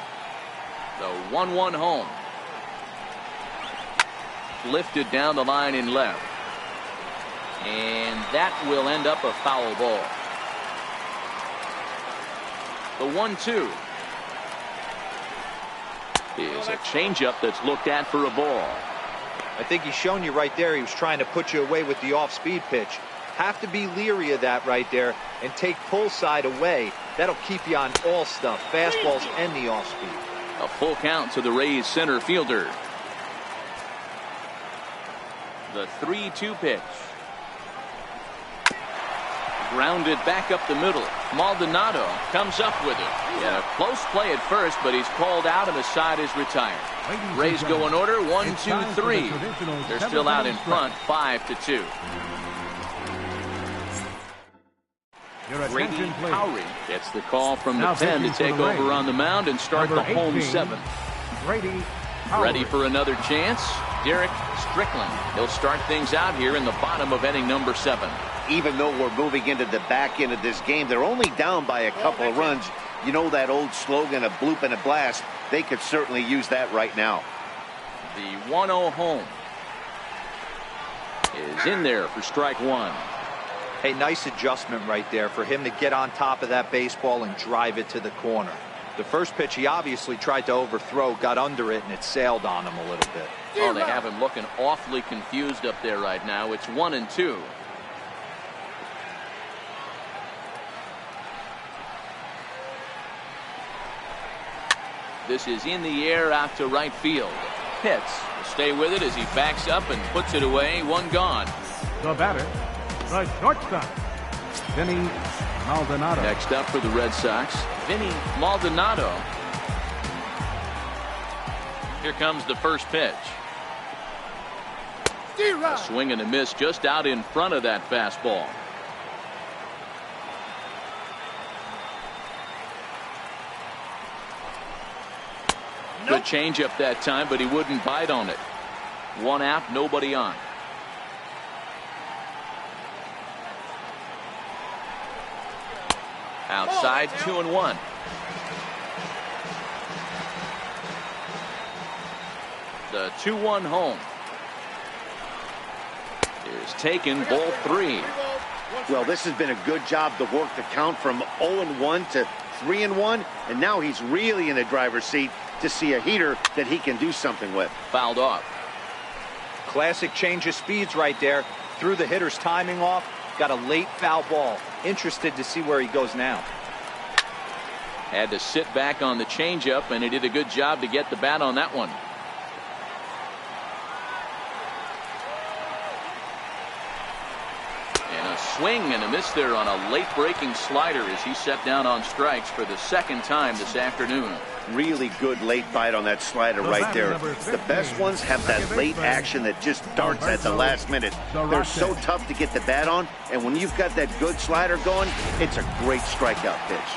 The 1-1 home. Lifted down the line in left. And that will end up a foul ball. The 1-2 is a changeup that's looked at for a ball. I think he's shown you right there he was trying to put you away with the off-speed pitch. Have to be leery of that right there and take pull side away. That'll keep you on all stuff, fastballs and the off-speed. A full count to the Rays center fielder. The 3-2 pitch. Grounded back up the middle. Maldonado comes up with it. Yeah, close play at first, but he's called out and the side is retired. Rays go in order, 1, 2, 3. They're still out in front, 5-2. Grady Howry gets the call from the pen to take over on the mound and start the home 7th. Ready for another chance? Derek Strickland. He'll start things out here in the bottom of inning number 7. Even though we're moving into the back end of this game, they're only down by a couple of runs. You know that old slogan, a bloop and a blast. They could certainly use that right now. The 1-0 home is in there for strike 1. Hey, nice adjustment right there for him to get on top of that baseball and drive it to the corner. The first pitch he obviously tried to overthrow, got under it, and it sailed on him a little bit. Oh, they have him looking awfully confused up there right now. It's 1-2. This is in the air out to right field. Pitts will stay with it as he backs up and puts it away. 1 gone. The batter, the shortstop, Vinny Maldonado. Next up for the Red Sox, Vinny Maldonado. Here comes the first pitch. A swing and a miss just out in front of that fastball. Good changeup that time, but he wouldn't bite on it. 1 out, nobody on. Outside, 2-1. The 2-1 home is taken, ball 3. Well, this has been a good job to work the count from 0-1 to 3-1, and now he's really in the driver's seat to see a heater that he can do something with. Fouled off. Classic change of speeds right there. Threw the hitter's timing off. Got a late foul ball. Interested to see where he goes now. Had to sit back on the changeup, and he did a good job to get the bat on that one. And a swing and a miss there on a late breaking slider as he set down on strikes for the 2nd time this afternoon. Really good late bite on that slider right there. The best ones have that late action that just darts at the last minute. They're so tough to get the bat on, and when you've got that good slider going, it's a great strikeout pitch.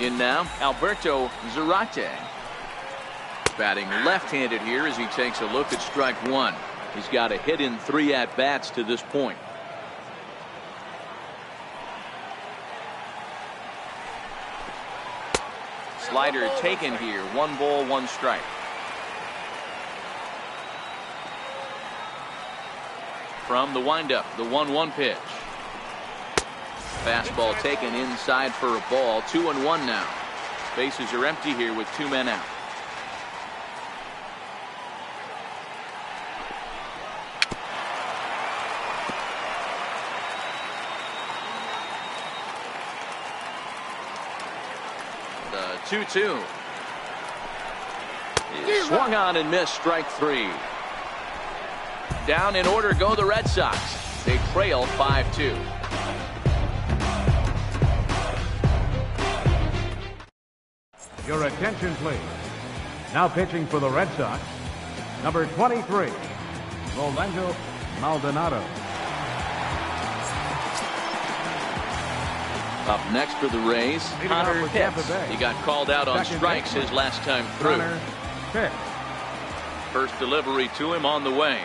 In now, Alberto Zarate. Batting left-handed here as he takes a look at strike 1. He's got a hit in 3 at-bats to this point. Slider taken here. 1 ball, 1 strike. From the windup, the 1-1 pitch. Fastball taken inside for a ball. 2-1 now. Bases are empty here with 2 men out. The 2-2. Is swung on and missed. Strike 3. Down in order go the Red Sox. They trail 5-2. Your attention, please. Now pitching for the Red Sox, number 23, Rolando Maldonado. Up next for the Rays, Connor Pitts. He got called out on strikes his last time through. First delivery to him on the way.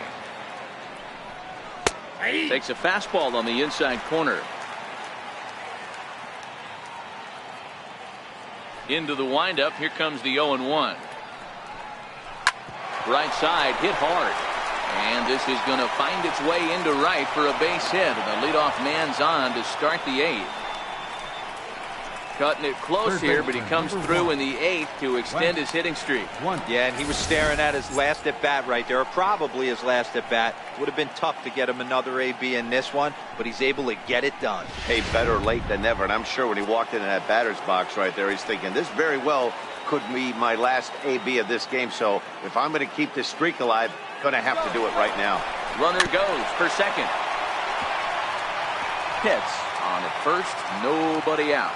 Takes a fastball on the inside corner. Into the windup. Here comes the 0-1. Right side hit hard. And this is going to find its way into right for a base hit. And the leadoff man's on to start the 8th. Cutting it close here, but he comes through in the 8th to extend his hitting streak. Yeah, and he was staring at his last at bat right there, or probably his last at bat. Would have been tough to get him another AB in this one, but he's able to get it done. Hey, better late than never, and I'm sure when he walked into that batter's box right there, he's thinking this very well could be my last AB of this game, so if I'm going to keep this streak alive, going to have to do it right now. Runner goes for second. Hits on at first, nobody out.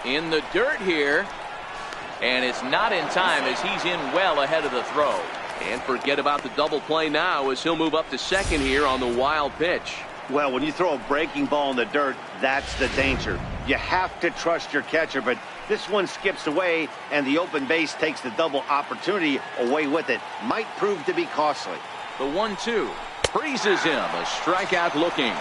In the dirt here, and it's not in time as he's in well ahead of the throw. And forget about the double play now as he'll move up to second here on the wild pitch. Well, when you throw a breaking ball in the dirt, that's the danger. You have to trust your catcher, but this one skips away, and the open base takes the double opportunity away with it. Might prove to be costly. The 1-2 freezes him, a strikeout looking.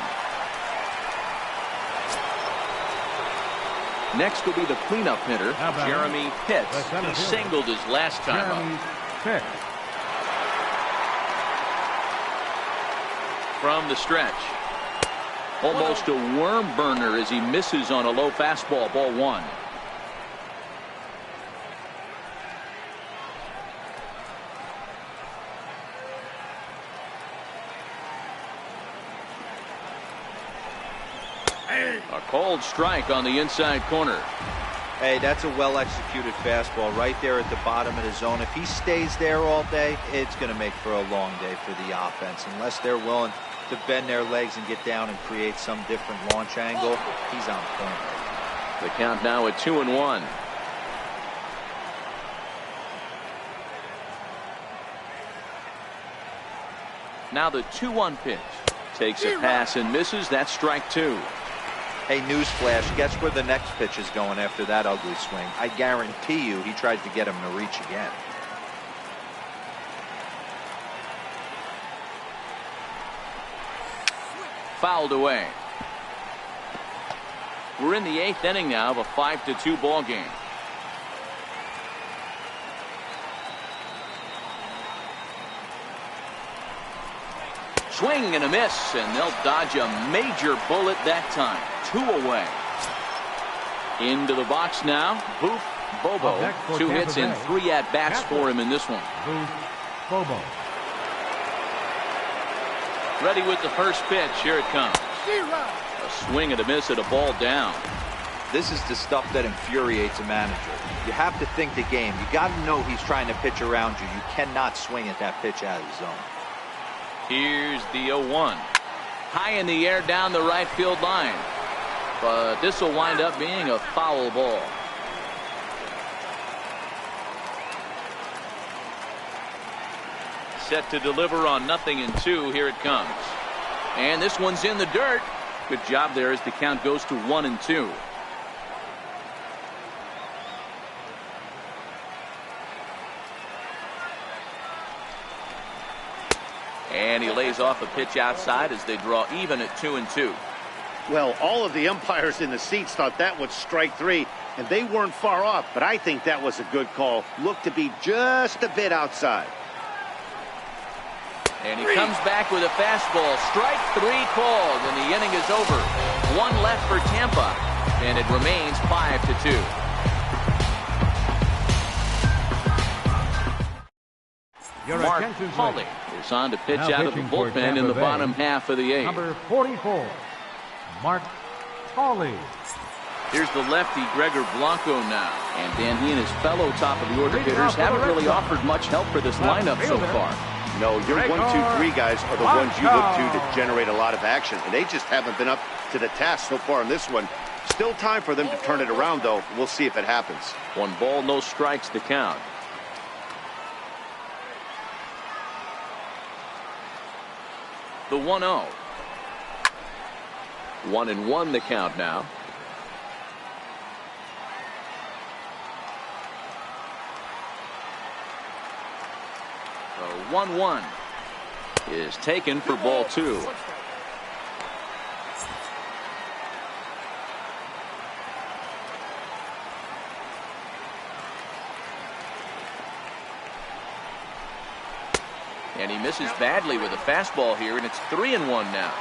Next will be the cleanup hitter, Jeremy Pitts. He singled his last time up. From the stretch. Almost a worm burner as he misses on a low fastball, ball one. A cold strike on the inside corner. Hey, that's a well-executed fastball right there at the bottom of the zone. If he stays there all day, it's going to make for a long day for the offense. Unless they're willing to bend their legs and get down and create some different launch angle, he's on point. The count now at 2-1. Now the 2-1 pitch. Takes a pass and misses. That's strike two. Hey, newsflash, guess where the next pitch is going after that ugly swing? I guarantee you he tried to get him to reach again. Fouled away. We're in the 8th inning now of a 5-2 ball game. Swing and a miss, and they'll dodge a major bullet that time. 2 away. Into the box now. Boof Bobo. 2 hits and 3 at-bats for him in this one. Boof Bobo. Ready with the first pitch. Here it comes. A swing and a miss at a ball down. This is the stuff that infuriates a manager. You have to think the game. You got to know he's trying to pitch around you. You cannot swing at that pitch out of the zone. Here's the 0-1. High in the air down the right field line. But this will wind up being a foul ball. Set to deliver on 0-2. Here it comes. And this one's in the dirt. Good job there as the count goes to 1-2. And he lays off a pitch outside as they draw even at 2-2. Well, all of the umpires in the seats thought that was strike three, and they weren't far off, but I think that was a good call. Looked to be just a bit outside. And he comes back with a fastball. Strike three called, and the inning is over. 1 left for Tampa, and it remains 5-2. Mark Hawley is on to pitch out of the bullpen in the bottom half of the 8th. Number 44, Mark Hawley. Here's the lefty, Gregor Blanco now. And Dan, he and his fellow top-of-the-order hitters haven't really offered much help for this lineup so far. No, your 1, 2, 3 guys are the ones you look to generate a lot of action, and they just haven't been up to the task so far in this one. Still time for them to turn it around, though. We'll see if it happens. 1 ball, no strikes to count. The 1-0. 1-1 the count now. The 1-1 is taken for ball 2. And he misses badly with a fastball here, and it's 3-1 now.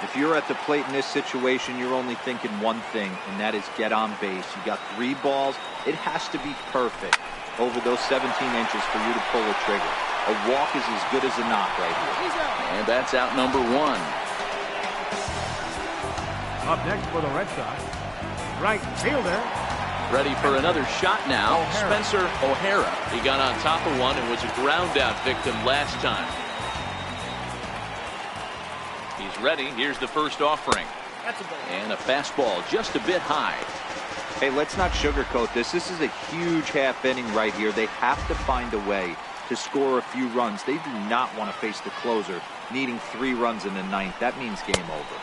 If you're at the plate in this situation, you're only thinking one thing, and that is get on base. You got 3 balls. It has to be perfect over those 17 inches for you to pull a trigger. A walk is as good as a knock right here. And that's out number 1. Up next for the Red Sox, right fielder. Ready for another shot now, O'Hara. Spencer O'Hara. He got on top of one and was a ground out victim last time. He's ready. Here's the first offering. And a fastball just a bit high. Hey, let's not sugarcoat this. This is a huge half inning right here. They have to find a way to score a few runs. They do not want to face the closer needing 3 runs in the 9th. That means game over.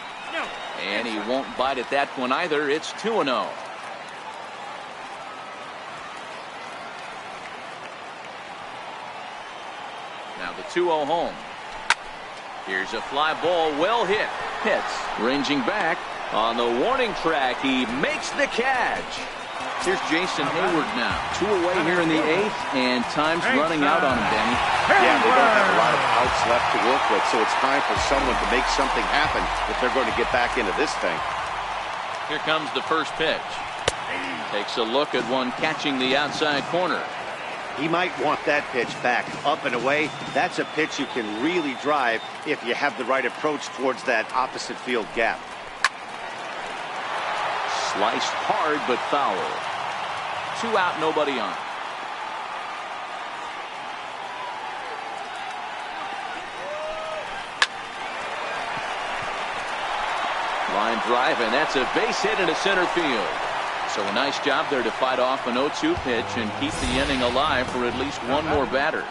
And he won't bite at that one either. It's 2-0. Now the 2-0 home. Here's a fly ball, well hit. Pitts ranging back on the warning track. He makes the catch. Here's Jason Hayward now. 2 away here in the 8th, and time's running out on him, Danny. Yeah, they don't have a lot of outs left to work with, so it's time for someone to make something happen if they're going to get back into this thing. Here comes the first pitch. Takes a look at one catching the outside corner. He might want that pitch back, up and away. That's a pitch you can really drive if you have the right approach towards that opposite field gap. Sliced hard, but foul. 2 out, nobody on. Line drive, and that's a base hit into center field. So a nice job there to fight off an 0-2 pitch and keep the inning alive for at least one more batter.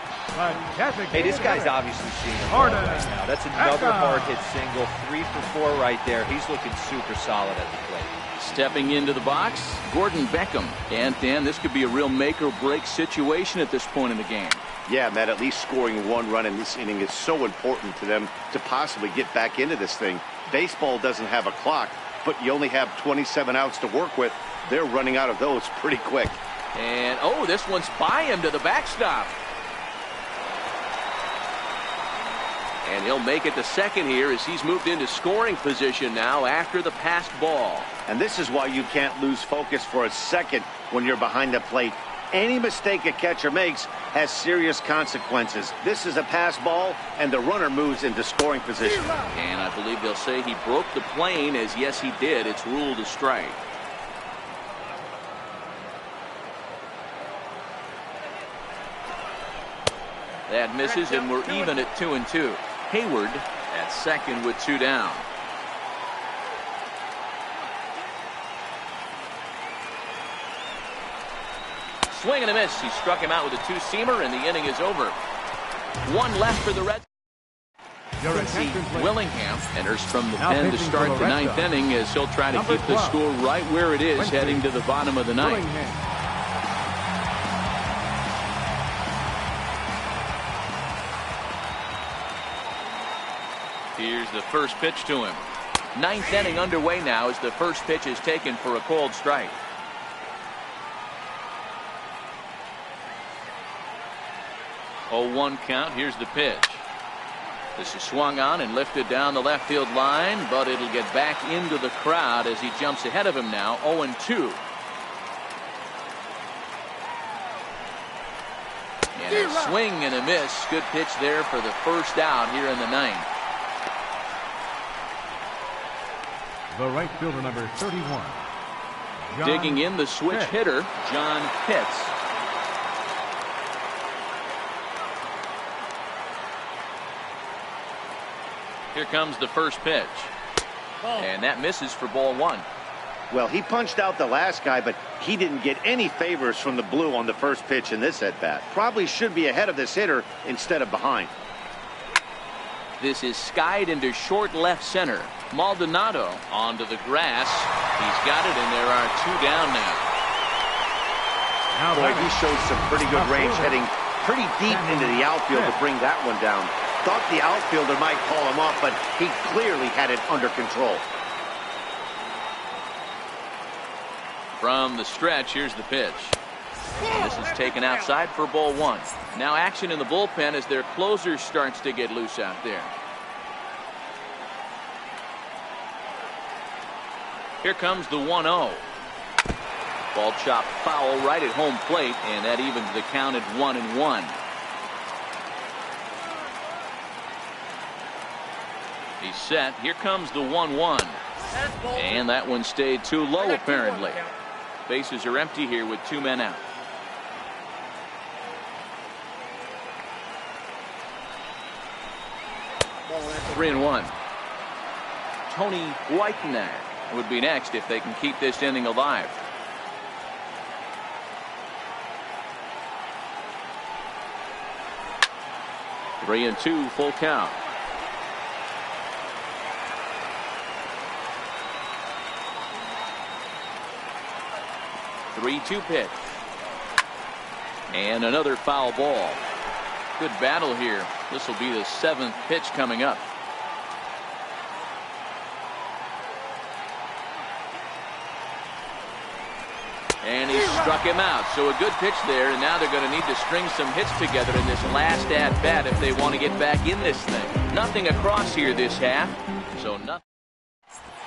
Hey, this guy's obviously seeing it right now. That's another hard hit single. 3 for 4 right there. He's looking super solid at the plate. Stepping into the box, Gordon Beckham. And Dan, this could be a real make or break situation at this point in the game. Yeah, Matt, at least scoring 1 run in this inning is so important to them to possibly get back into this thing. Baseball doesn't have a clock, but you only have 27 outs to work with. They're running out of those pretty quick. And, oh, this one's by him to the backstop. And he'll make it to second here as he's moved into scoring position now after the passed ball. And this is why you can't lose focus for a second when you're behind the plate. Any mistake a catcher makes has serious consequences. This is a pass ball, and the runner moves into scoring position. And I believe they'll say he broke the plane, as yes, he did. It's ruled a strike. That misses, and we're even at 2-2. Hayward at second with 2 down. Swing and a miss. He struck him out with a 2-seamer, and the inning is over. 1 left for the Red Sox. Willingham enters from the pen to start the 9th inning as he'll try to keep the score right where it is heading to the bottom of the 9th. Here's the first pitch to him. 9th inning underway now as the first pitch is taken for a called strike. Oh, 1 count. Here's the pitch. This is swung on and lifted down the left field line, but it'll get back into the crowd as he jumps ahead of him now. 0-2. And a swing and a miss. Good pitch there for the first out here in the 9th. The right fielder, number 31. Digging in the switch hitter, John Pitts. Here comes the first pitch. And that misses for ball 1. Well, he punched out the last guy, but he didn't get any favors from the blue on the first pitch in this at-bat. Probably should be ahead of this hitter instead of behind. This is skied into short left center. Maldonado onto the grass. He's got it, and there are 2 down now. Boy, he showed some pretty good range, heading pretty deep into the outfield to bring that one down. Thought the outfielder might call him off, but he clearly had it under control. From the stretch, here's the pitch. This is taken outside for ball 1. Now action in the bullpen as their closer starts to get loose out there. Here comes the 1-0. Ball chopped foul right at home plate, and that evens the count at 1-1. He's set. Here comes the 1-1. And that one stayed too low, apparently. Bases are empty here with 2 men out. Three and 1. Tony Whitenack would be next if they can keep this inning alive. Three and 2, full count. Three-two pitch. And another foul ball. Good battle here. This will be the 7th pitch coming up. And he struck him out. So a good pitch there, and now they're going to need to string some hits together in this last at-bat if they want to get back in this thing. Nothing across here this half. So nothing.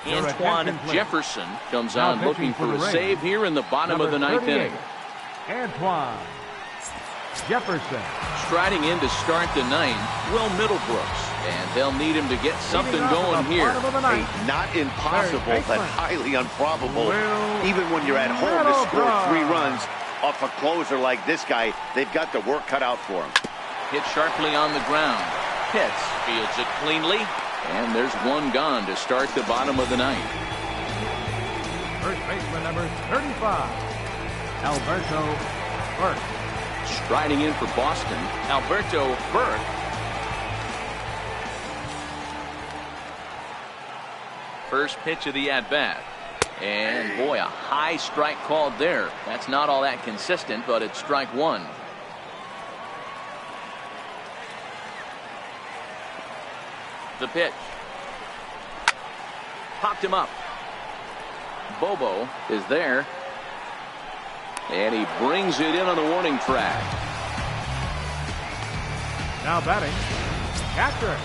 Antoine Jefferson comes on looking for a save here in the bottom of the 9th inning. Antoine Jefferson. Striding in to start the 9th, Will Middlebrooks. And they'll need him to get something going here. Hey, not impossible, but highly improbable. Even when you're at home to score 3 runs off a closer like this guy, they've got the work cut out for him. Hit sharply on the ground. Pitts fields it cleanly. And there's one gone to start the bottom of the 9th. First baseman number 35, Alberto Burke. Striding in for Boston, Alberto Burke. First pitch of the at-bat. And boy, a high strike called there. That's not all that consistent, but it's strike 1. The pitch. Popped him up. Bobo is there. And he brings it in on the warning track. Now batting, catcher.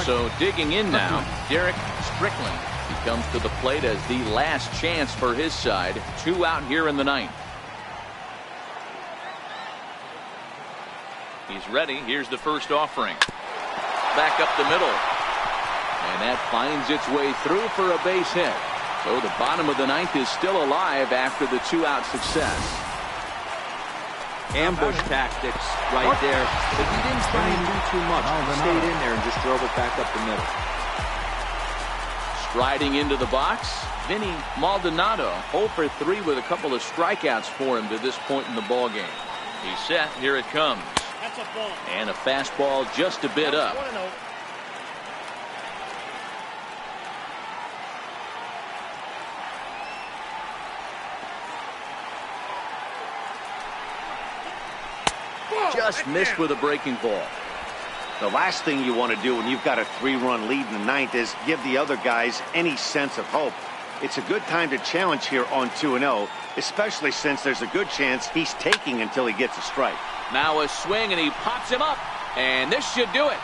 So digging in now, Derek Strickland. He comes to the plate as the last chance for his side. 2 out here in the 9th. He's ready. Here's the first offering. Back up the middle. And that finds its way through for a base hit. So the bottom of the 9th is still alive after the 2-out success. Ambush tactics right there. But he didn't try and do too much. He stayed in there and just drove it back up the middle. Striding into the box, Vinny Maldonado. 0 for 3 with a couple of strikeouts for him to this point in the ball game. He's set. Here it comes. And a fastball just a bit up. Just missed with a breaking ball. The last thing you want to do when you've got a 3-run lead in the 9th is give the other guys any sense of hope. It's a good time to challenge here on 2-0, especially since there's a good chance he's taking until he gets a strike. Now a swing, and he pops him up. And this should do it.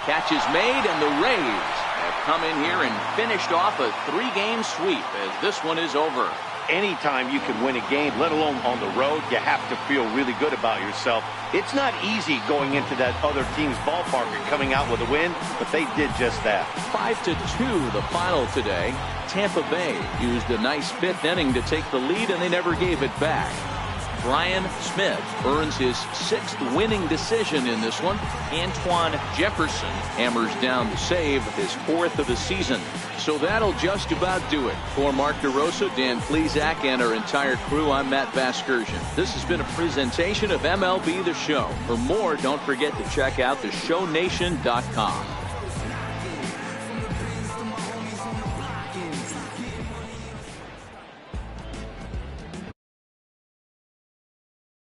Catch is made, and the Rays have come in here and finished off a 3-game sweep as this one is over. Anytime you can win a game, let alone on the road, you have to feel really good about yourself. It's not easy going into that other team's ballpark and coming out with a win, but they did just that. 5-2 the final today. Tampa Bay used a nice 5th inning to take the lead, and they never gave it back. Brian Smith earns his 6th winning decision in this one. Antoine Jefferson hammers down the save, his 4th of the season. So that'll just about do it. For Mark DeRosa, Dan Plesac, and our entire crew, I'm Matt Vasgersian. This has been a presentation of MLB The Show. For more, don't forget to check out theshownation.com.